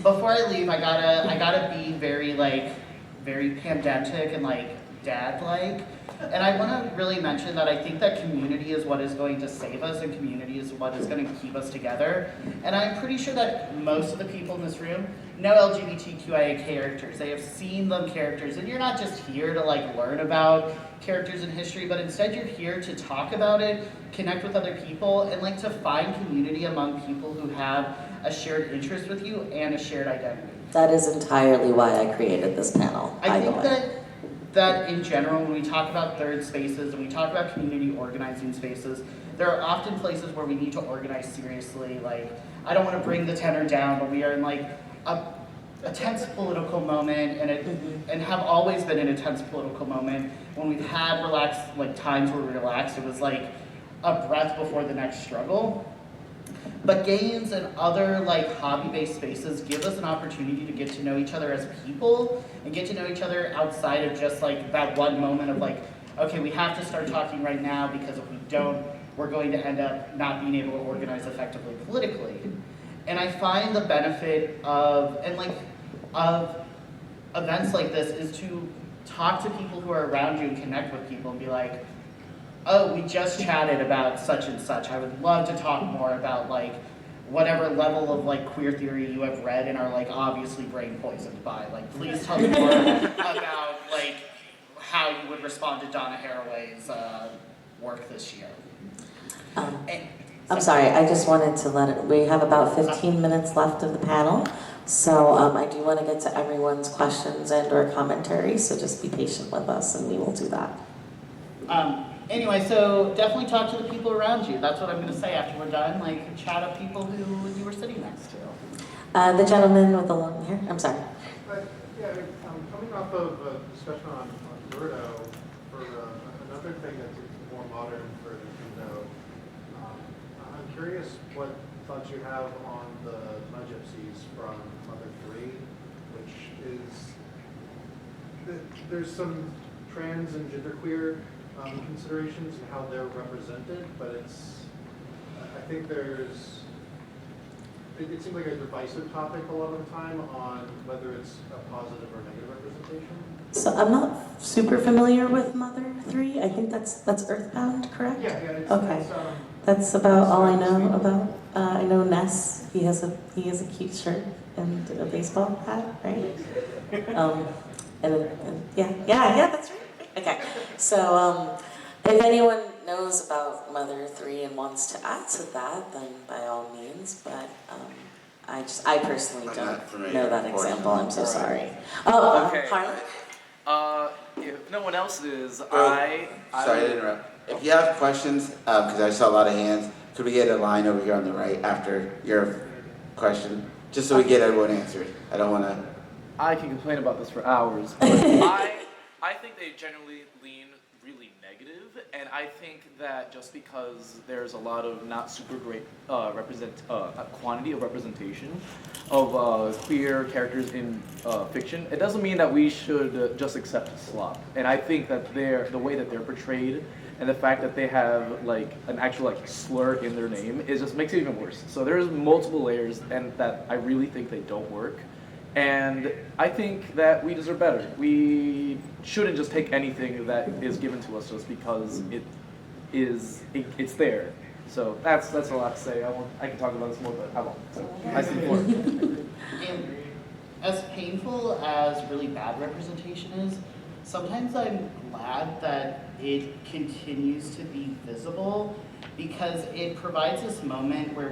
Before I leave, I gotta be very pedantic and like dad-like. And I want to really mention that I think that community is what is going to save us, and community is what is going to keep us together. And I'm pretty sure that most of the people in this room know LGBTQIA characters. They have seen them characters, and you're not just here to like learn about characters in history, but instead you're here to talk about it, connect with other people, and like to find community among people who have a shared interest with you and a shared identity. That is entirely why I created this panel, by the way. That in general, when we talk about third spaces and we talk about community organizing spaces, there are often places where we need to organize seriously. Like, I don't want to bring the tenor down, but we are in like a tense political moment, and have always been in a tense political moment. When we've had relaxed, like times where we relaxed, it was like a breath before the next struggle. But games and other like hobby-based spaces give us an opportunity to get to know each other as people and get to know each other outside of just like that one moment of like, okay, we have to start talking right now because if we don't, we're going to end up not being able to organize effectively politically. And I find the benefit of events like this is to talk to people who are around you and connect with people and be like, oh, we just chatted about such and such. I would love to talk more about like whatever level of like queer theory you have read and are like obviously brain poisoned by. Like, please tell me more about like how you would respond to Donna Haraway's work this year. I'm sorry, I just wanted to we have about 15 minutes left of the panel. So I do want to get to everyone's questions and or commentary, so just be patient with us and we will do that. Anyway, so definitely talk to the people around you. That's what I'm going to say after we're done. Like, chat up people who you were sitting next to. The gentleman with the long hair, I'm sorry. Yeah, coming off of a discussion on Berto, for another thing that's more modern for Nintendo, I'm curious what thoughts you have on the Gypsies from Mother 3, which is, there's some trans and genderqueer considerations and how they're represented, but it's, I think there's, it seems like a divisive topic a lot of the time on whether it's a positive or negative representation. So I'm not super familiar with Mother 3. I think that's Earthbound, correct? Yeah, yeah. Okay. That's about all I know about. I know Ness. He has a cute shirt and a baseball hat, right? Yeah, that's right. Okay. So if anyone knows about Mother 3 and wants to add to that, then by all means. But I personally don't know that example. I'm so sorry. Oh, okay. Harlan? If no one else is, Sorry to interrupt. If you have questions, because I saw a lot of hands, could we get a line over here on the right after your question, just so we get everyone answered? I don't want to. I can complain about this for hours, but I think they generally lean really negative, and I think that just because there's a lot of not super great quantity of representation of queer characters in fiction, it doesn't mean that we should just accept slop. And I think that the way that they're portrayed and the fact that they have like an actual like slur in their name is just makes it even worse. So there's multiple layers, and that I really think they don't work. And I think that we deserve better. We shouldn't just take anything that is given to us just because it's there. So that's a lot to say. I can talk about this more, but I won't. So I see more. And as painful as really bad representation is, sometimes I'm glad that it continues to be visible, because it provides this moment where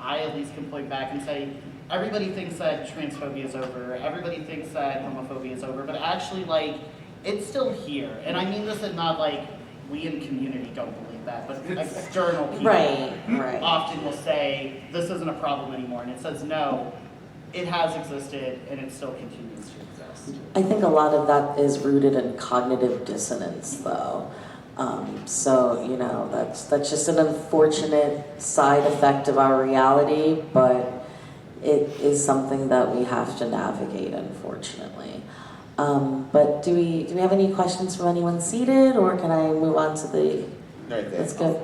I at least can point back and say, everybody thinks that transphobia is over, everybody thinks that homophobia is over, but actually, like, it's still here. And I mean this in not like, we in community don't believe that, but external people right. often will say, this isn't a problem anymore. And it says, no, it has existed and it still continues to exist. I think a lot of that is rooted in cognitive dissonance, though. So, you know, that's just an unfortunate side effect of our reality, but it is something that we have to navigate, unfortunately. But do we have any questions from anyone seated, or can I move on to the? Right there. That's good.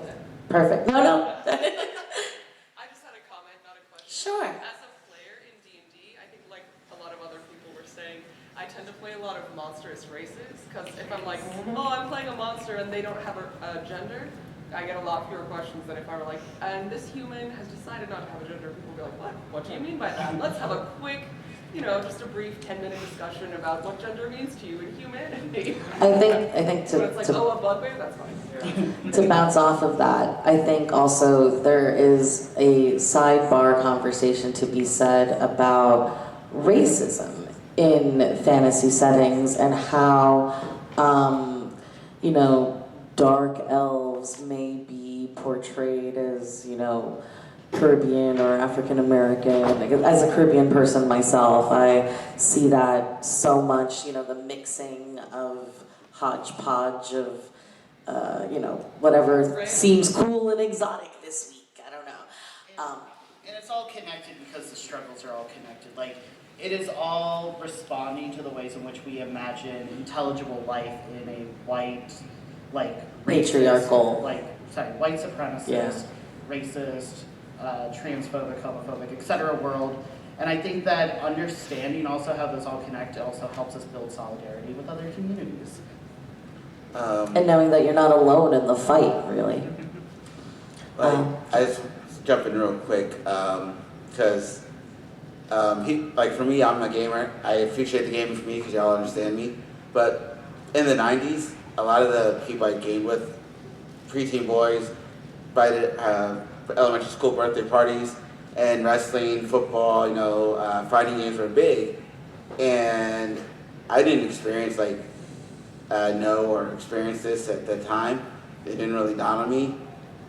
Perfect. No. I just had a comment, not a question. Sure. As a player in D&D, I think like a lot of other people were saying, I tend to play a lot of monstrous races, because if I'm like, oh, I'm playing a monster and they don't have a gender, I get a lot fewer questions than if I were like, and this human has decided not to have a gender. People go like, what do you mean by that? Let's have a quick, just a brief 10-minute discussion about what gender means to you in humanity. I think so it's like, oh, a bugbear? That's fine. To bounce off of that, I think also there is a sidebar conversation to be said about racism in fantasy settings and how, dark elves may be portrayed as, Caribbean or African American. As a Caribbean person myself, I see that so much, the mixing of hodgepodge of, whatever seems cool and exotic this week. I don't know. And it's all connected because the struggles are all connected. Like, it is all responding to the ways in which we imagine intelligible life in a white, patriarchal, white supremacist, racist, transphobic, homophobic, etc. world. And I think that understanding also how those all connect also helps us build solidarity with other communities. And knowing that you're not alone in the fight, really. I just jump in real quick, because for me, I'm a gamer. I appreciate the gaming for me because y'all understand me. But in the 90s, a lot of the people I gamed with, preteen boys, by the elementary school birthday parties, and wrestling, football, fighting games were big. And I didn't experience know or experience this at the time. It didn't really dawn on me.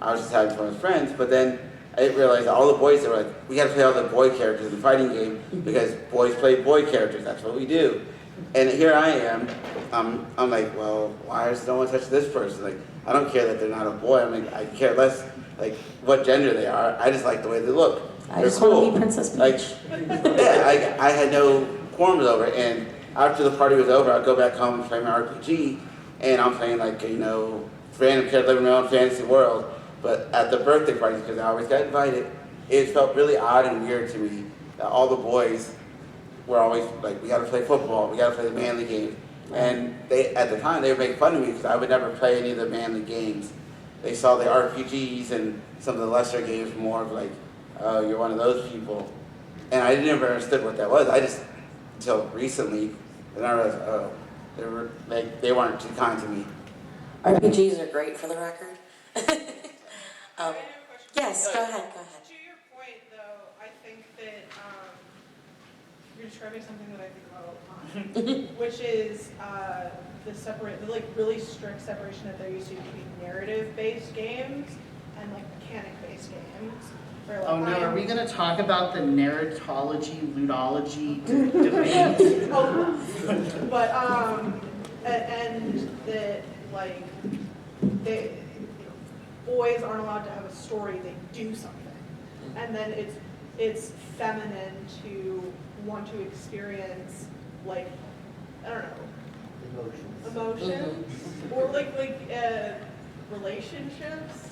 I was just having fun with friends, but then I realized that all the boys that were like, we gotta play all the boy characters in the fighting game because boys play boy characters, that's what we do. And here I am, I'm like, well, why does no one touch this person? Like, I don't care that they're not a boy, I care less like what gender they are. I just like the way they look. I They're just cool. want to be Princess Peach. Like, yeah, I had no qualms over it. And after the party was over, I'd go back home and play my RPG, and I'm playing like, you know, random kid living in my own fantasy world. But at the birthday parties, because I always got invited, it felt really odd and weird to me that all the boys were always like, we got to play football, we got to play the manly game. And they, at the time, they would make fun of me because I would never play any of the manly games. They saw the RPGs and some of the lesser games more of like, oh, you're one of those people. And I never understood what that was. I just, until recently, and I realized, oh, they weren't too kind to me. RPGs are great for the record. I have a question. Yes, go ahead. To your point, though, I think that you're describing something that I think about all the time, which is the like really strict separation that there used to be between narrative-based games and like mechanic-based games. Where, like, Oh no, are we going to talk about the narratology, ludology debate? But and that like boys aren't allowed to have a story, they do something. And then it's feminine to want to experience, like, I don't know, emotions or like relationships.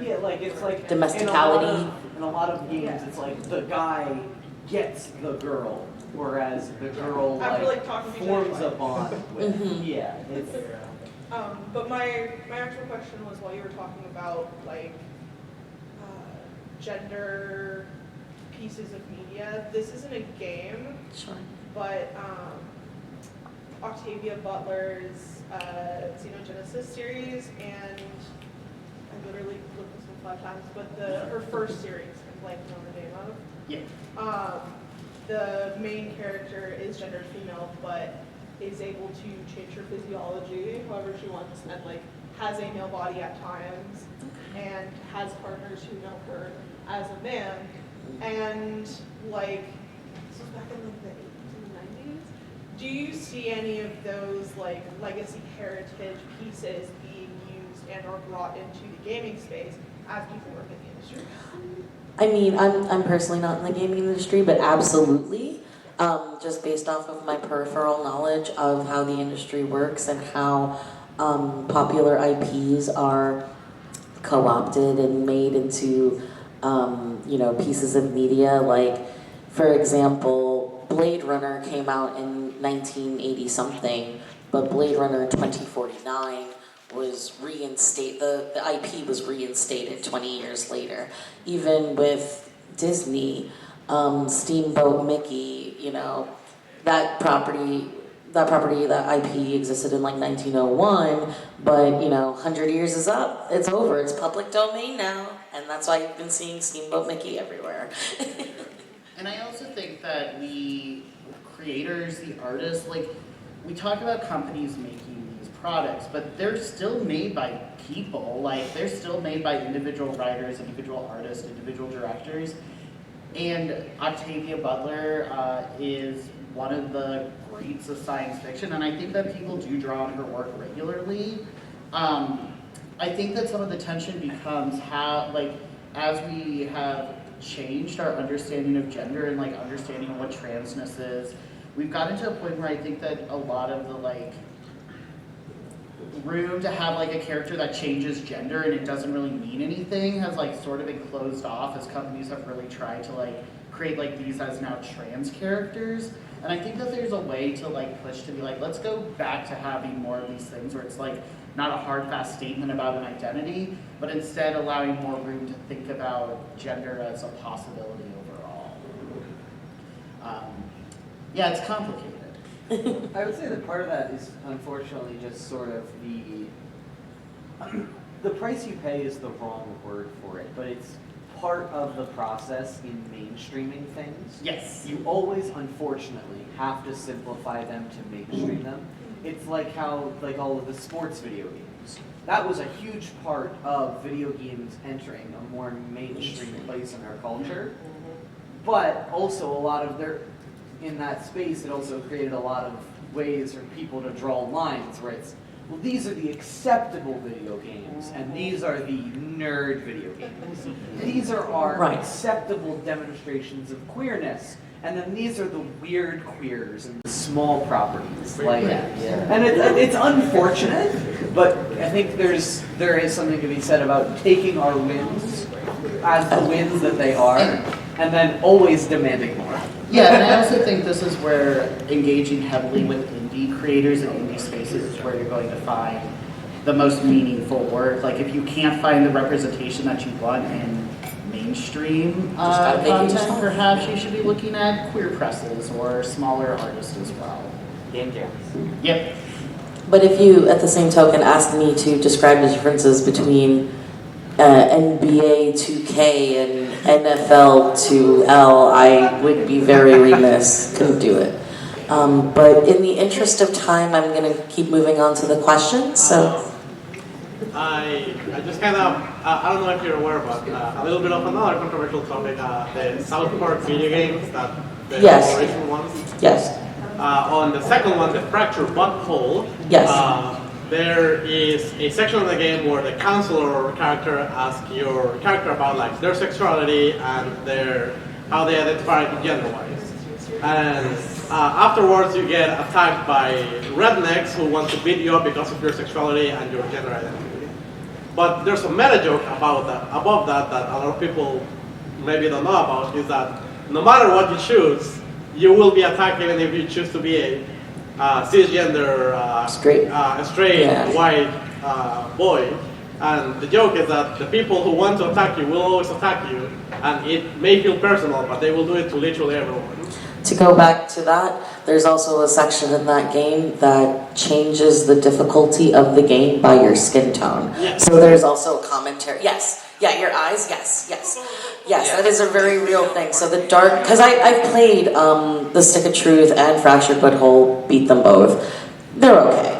Yeah, like it's like domesticality. In a lot of games, it's like the guy gets the girl, whereas the girl After, like talking to each forms other. a bond with. Yeah, it's. But my actual question was, while you were talking about like gender pieces of media, this isn't a game, Sure. but Octavia Butler's Xenogenesis series, and I literally looked this one 5 times, but her first series, I'm blanking on the name of. Yeah. The main character is gendered female, but is able to change her physiology however she wants, and like has a male body at times, and has partners who know her as a man, and like this was back in like the 80s and 90s. Do you see any of those like legacy heritage pieces being used and or brought into the gaming space as people work in the industry? I mean, I'm personally not in the gaming industry, but absolutely. Just based off of my peripheral knowledge of how the industry works and how popular IPs are co-opted and made into pieces of media. Like, for example, Blade Runner came out in 1980 something, but Blade Runner 2049 was reinstated. The IP was reinstated 20 years later. Even with Disney, Steamboat Mickey, that property, that IP existed in like 1901, but 100 years is up. It's over. It's public domain now, and that's why you've been seeing Steamboat Mickey everywhere. And I also think that we creators, the artists, like, we talk about companies making these products, but they're still made by people. Like, they're still made by individual writers, individual artists, individual directors. And Octavia Butler is one of the greats of science fiction, and I think that people do draw on her work regularly. I think that some of the tension becomes how, like, as we have changed our understanding of gender and like understanding of what transness is, we've gotten to a point where I think that a lot of the like room to have like a character that changes gender and it doesn't really mean anything has like sort of been closed off as companies have really tried to like create like these as now trans characters. And I think that there's a way to like push to be like, let's go back to having more of these things where it's like not a hard fast statement about an identity, but instead allowing more room to think about gender as a possibility overall. Yeah, it's complicated. I would say that part of that is unfortunately just sort of the price you pay is the wrong word for it, but it's part of the process in mainstreaming things. Yes. You always, unfortunately, have to simplify them to mainstream them. It's like how, like all of the sports video games. That was a huge part of video games entering a more mainstream place in our culture. But also a lot of in that space, it also created a lot of ways for people to draw lines where it's, well, these are the acceptable video games, and these are the nerd video games. These are our Right. acceptable demonstrations of queerness, and then these are the weird queers and the small properties. Like, and it's unfortunate, but I think there is something to be said about taking our wins as the wins that they are, and then always demanding more. Yeah, and I also think this is where engaging heavily with indie creators and indie spaces is where you're going to find the most meaningful work. Like if you can't find the representation that you want in mainstream content, perhaps you should be looking at queer presses or smaller artists as well. Game jams. Yep. But if you, at the same token, asked me to describe the differences between NBA 2K and NFL 2L, I would be very remiss, couldn't do it. But in the interest of time, I'm going to keep moving on to the questions. So, I just kind of, I don't know if you're aware, but a little bit of another controversial topic, the South Park video games, the Yes. original ones. Yes. On the second one, the Fractured Butthole, Yes. there is a section of the game where the counselor or character asks your character about like their sexuality and how they identify gender-wise. And afterwards you get attacked by rednecks who want to beat you up because of your sexuality and your gender identity. But there's a meta joke about that, above that a lot of people maybe don't know about, is that no matter what you choose, you will be attacked even if you choose to be a cisgender, straight white boy. And the joke is that the people who want to attack you will always attack you, and it may feel personal, but they will do it to literally everyone. to go back to that, there's also a section in that game that changes the difficulty of the game by your skin tone. Yes. So there's also a commentary. Yes. Yeah, your eyes, yes. Yes, that is a very real thing. So the dark, because I've played The Stick of Truth and Fractured Butthole, beat them both. They're okay.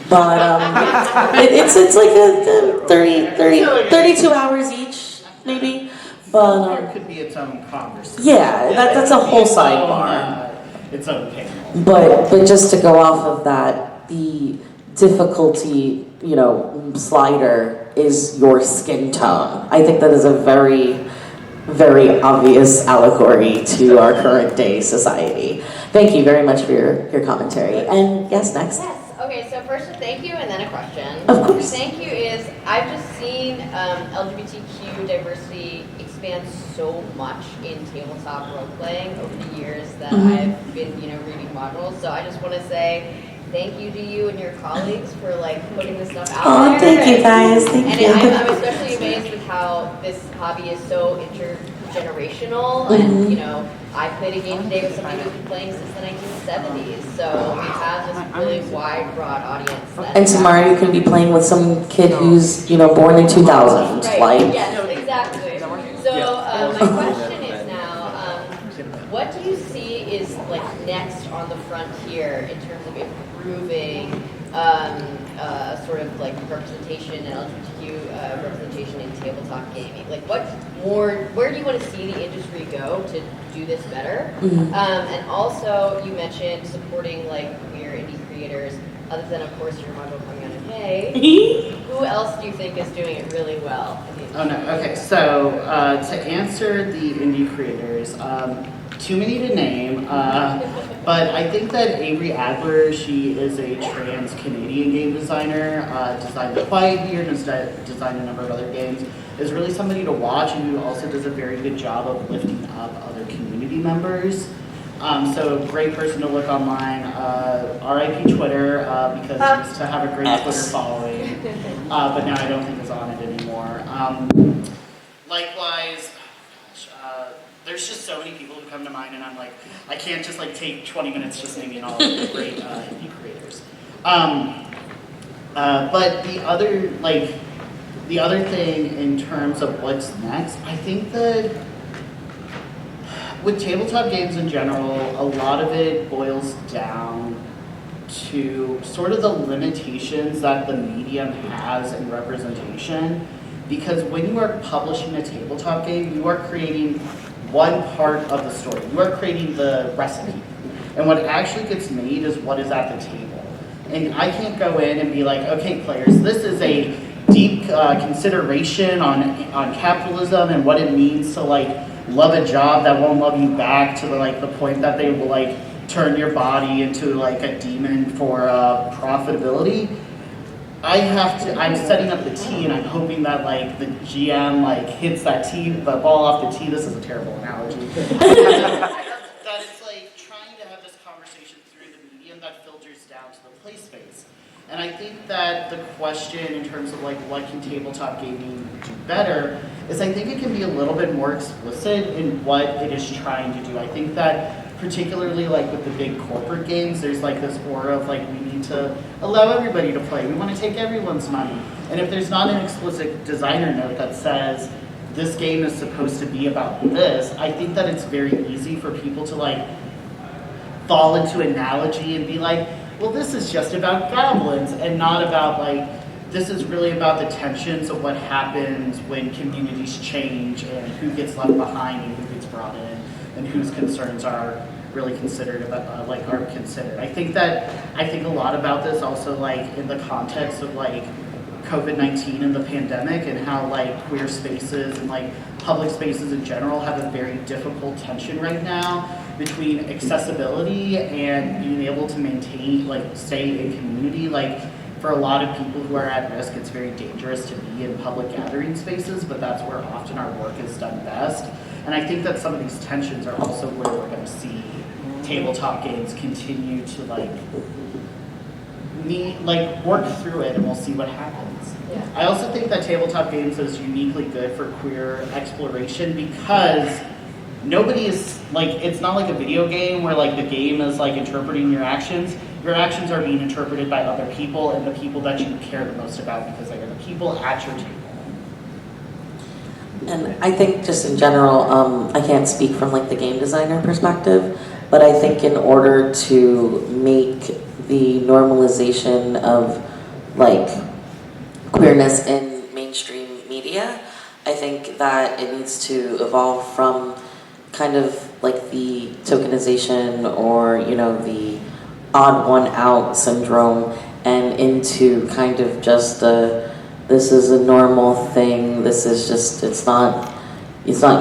But it's like a 32 hours each, maybe. But it could be its own conversation. yeah, that's a whole sidebar. Its own panel. But just to go off of that, the difficulty, slider is your skin tone. I think that is a very, very obvious allegory to our current day society. Thank you very much for your commentary. And yes, next. Yes. Okay, so first a thank you and then a question. Of course. The thank you is I've just seen LGBTQ diversity expand so much in tabletop role playing over the years that I've been, reading modules. So I just want to say thank you to you and your colleagues for putting this stuff out there. Thank you guys. Thank you. I'm especially amazed with how this hobby is so intergenerational. And I played a game today with somebody who's been playing since the 1970s. So we have this really wide, broad audience. And tomorrow you can be playing with some kid who's, born in 2000. Right. Yes, exactly. So my question is now, what do you see is next on the frontier in terms of improving sort of representation and LGBTQ representation in tabletop gaming? Where do you want to see the industry go to do this better? And also, you mentioned supporting queer indie creators, other than of course your module coming out in May. Who else do you think is doing it really well? Oh no, okay, so to answer the indie creators, too many to name, but I think that Avery Adler, she is a trans Canadian game designer, designed The Quiet Here, and designed a number of other games, is really somebody to watch and who also does a very good job of lifting up other community members. So great person to look online, RIP Twitter, because I used to have a great Twitter following, but now I don't think it's on it anymore. Likewise, there's just so many people who come to mind, and I'm like, I can't just take 20 minutes just naming all of the great indie creators. But the other thing in terms of what's next, I think that with tabletop games in general, a lot of it boils down to sort of the limitations that the medium has in representation. Because when you are publishing a tabletop game, you are creating one part of the story. You are creating the recipe. And what actually gets made is what is at the table. And I can't go in and be like, okay, players, this is a deep consideration on capitalism and what it means to like love a job that won't love you back to the point that they will like turn your body into like a demon for profitability. I'm setting up the tee and I'm hoping that like the GM like hits the ball off the tee. This is a terrible analogy. That it's like trying to have this conversation through the medium that filters down to the play space. And I think that the question in terms of like what can tabletop gaming do better is I think it can be a little bit more explicit in what it is trying to do. I think that particularly like with the big corporate games, there's like this aura of like we need to allow everybody to play. We want to take everyone's money. And if there's not an explicit designer note that says this game is supposed to be about this, I think that it's very easy for people to like fall into analogy and be like, well, this is just about goblins and not about like, this is really about the tensions of what happens when communities change and who gets left behind and who gets brought in and whose concerns are really considered are considered. I think a lot about this also like in the context of like COVID-19 and the pandemic and how like queer spaces and like public spaces in general have a very difficult tension right now between accessibility and being able to maintain, like stay in community. Like for a lot of people who are at risk, it's very dangerous to be in public gathering spaces, but that's where often our work is done best. And I think that some of these tensions are also where we're going to see tabletop games continue to work through it, and we'll see what happens. Yeah. I also think that tabletop games is uniquely good for queer exploration because nobody is like, it's not like a video game where like the game is like interpreting your actions. Your actions are being interpreted by other people and the people that you care the most about because they are the people at your table. And I think just in general, I can't speak from like the game designer perspective, but I think in order to make the normalization of like queerness in mainstream media, I think that it needs to evolve from kind of like the tokenization or, you know, the odd one out syndrome and into kind of just this is a normal thing, this is just, it's not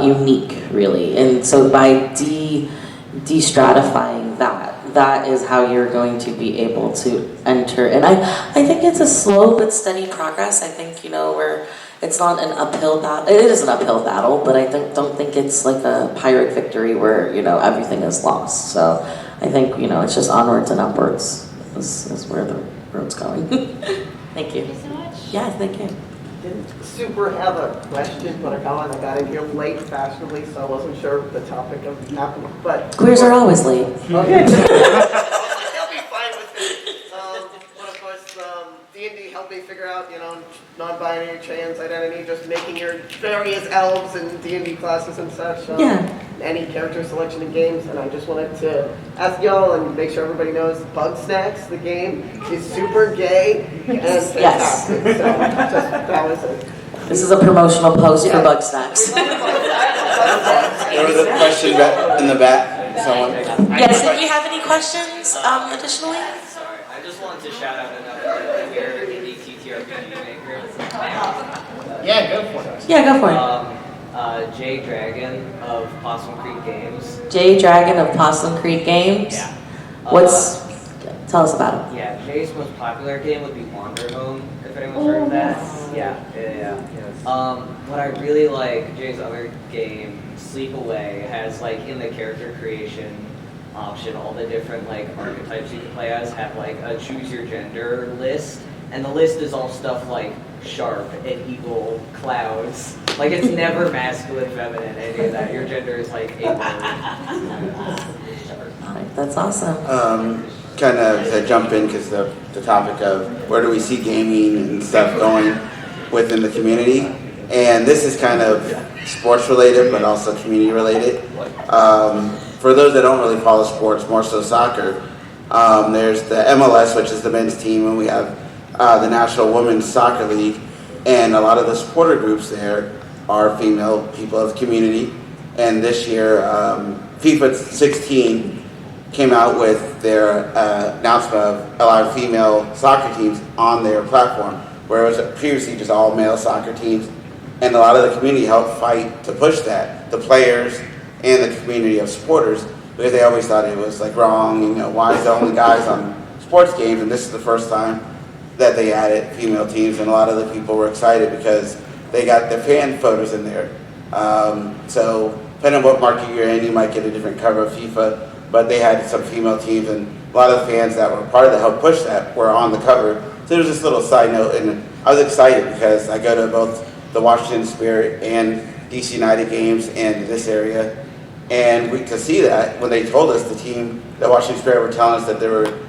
unique really. And so by de-stratifying that is how you're going to be able to enter. And I think it's a slow but steady progress. I think, you know, it's not an uphill battle. It is an uphill battle, but I don't think it's like a Pyrrhic victory where, you know, everything is lost. So I think, you know, it's just onwards and upwards is where the road's going. Thank you. Thank you so much. Yeah, thank you. Didn't super have a question, but I got in here late fashionably, so I wasn't sure the topic of happening. But Queers are always late. Okay. They'll be fine with it. But of course, D&D helped me figure out, you know, non-binary, trans identity, just making your various elves and D&D classes and such. Yeah. Any character selection in games, and I just wanted to ask y'all and make sure everybody knows Bug Snacks, the game, is super gay and fantastic. Yes. So just, that was it. This is a promotional post for Bug Snacks. There was a question in the back. Someone. Yes, did you have any questions additionally? Sorry, I just wanted to shout out another queer indie TTRPG maker. Yeah, go for it. Yeah, go for it. Jay Dragon of Possum Creek Games. Jay Dragon of Possum Creek Games? Yeah. Tell us about it. Yeah, Jay's most popular game would be Wander Home, if anyone's heard of that. Yeah. What I really like, Jay's other game, Sleep Away, has like in the character creation option, all the different like archetypes you can play as have like a choose your gender list. And the list is all stuff like sharp and eagle, clouds. Like it's never masculine, feminine, any of that. Your gender is like a word. That's awesome. Kind of to jump in because the topic of where do we see gaming and stuff going within the community. And this is kind of sports related, but also community related. For those that don't really follow sports, more so soccer, there's the MLS, which is the men's team, and we have the National Women's Soccer League, and a lot of the supporter groups there are female people of the community. And this year, FIFA 16 came out with their announcement of allowing female soccer teams on their platform, where it was previously just all male soccer teams. And a lot of the community helped fight to push that, the players and the community of supporters, because they always thought it was like wrong, you know, why is the only guys on sports games? And this is the first time that they added female teams, and a lot of the people were excited because they got the fan photos in there. So depending on what market you're in, you might get a different cover of FIFA, but they had some female teams, and a lot of the fans that were part of the help push that were on the cover. So there's this little side note, and I was excited because I go to both the Washington Spirit and DC United games in this area, and to see that when they told us, the Washington Spirit were telling us that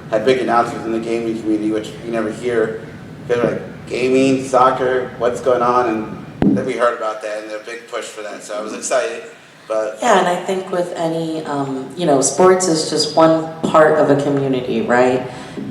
had big announcements in the gaming community, which we never hear, because like gaming, soccer, what's going on, and that we heard about that, and they're a big push for that. So I was excited. But yeah, and I think with any, sports is just one part of a community, right?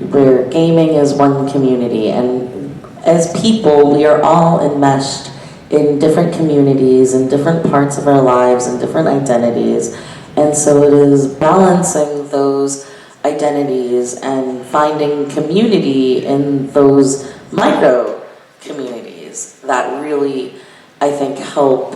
Where gaming is one community, and as people, we are all enmeshed in different communities, in different parts of our lives, and different identities. And so it is balancing those identities and finding community in those micro communities that really, I think, help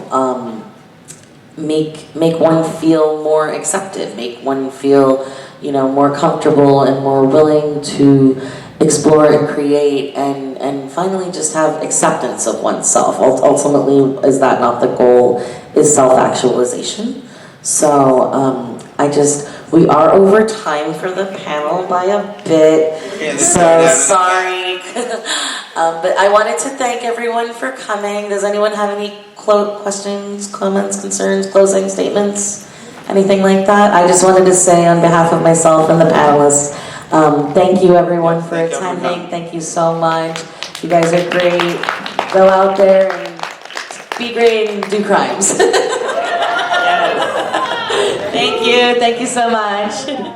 make one feel more accepted, make one feel, more comfortable and more willing to explore and create and finally just have acceptance of oneself. Ultimately, is that not the goal, is self-actualization? So we are over time for the panel by a bit, so sorry. But I wanted to thank everyone for coming. Does anyone have any questions, comments, concerns, closing statements, anything like that? I just wanted to say on behalf of myself and the panelists, thank you everyone for attending. Thank you so much. You guys are great. Go out there and be great and do crimes. Thank you so much.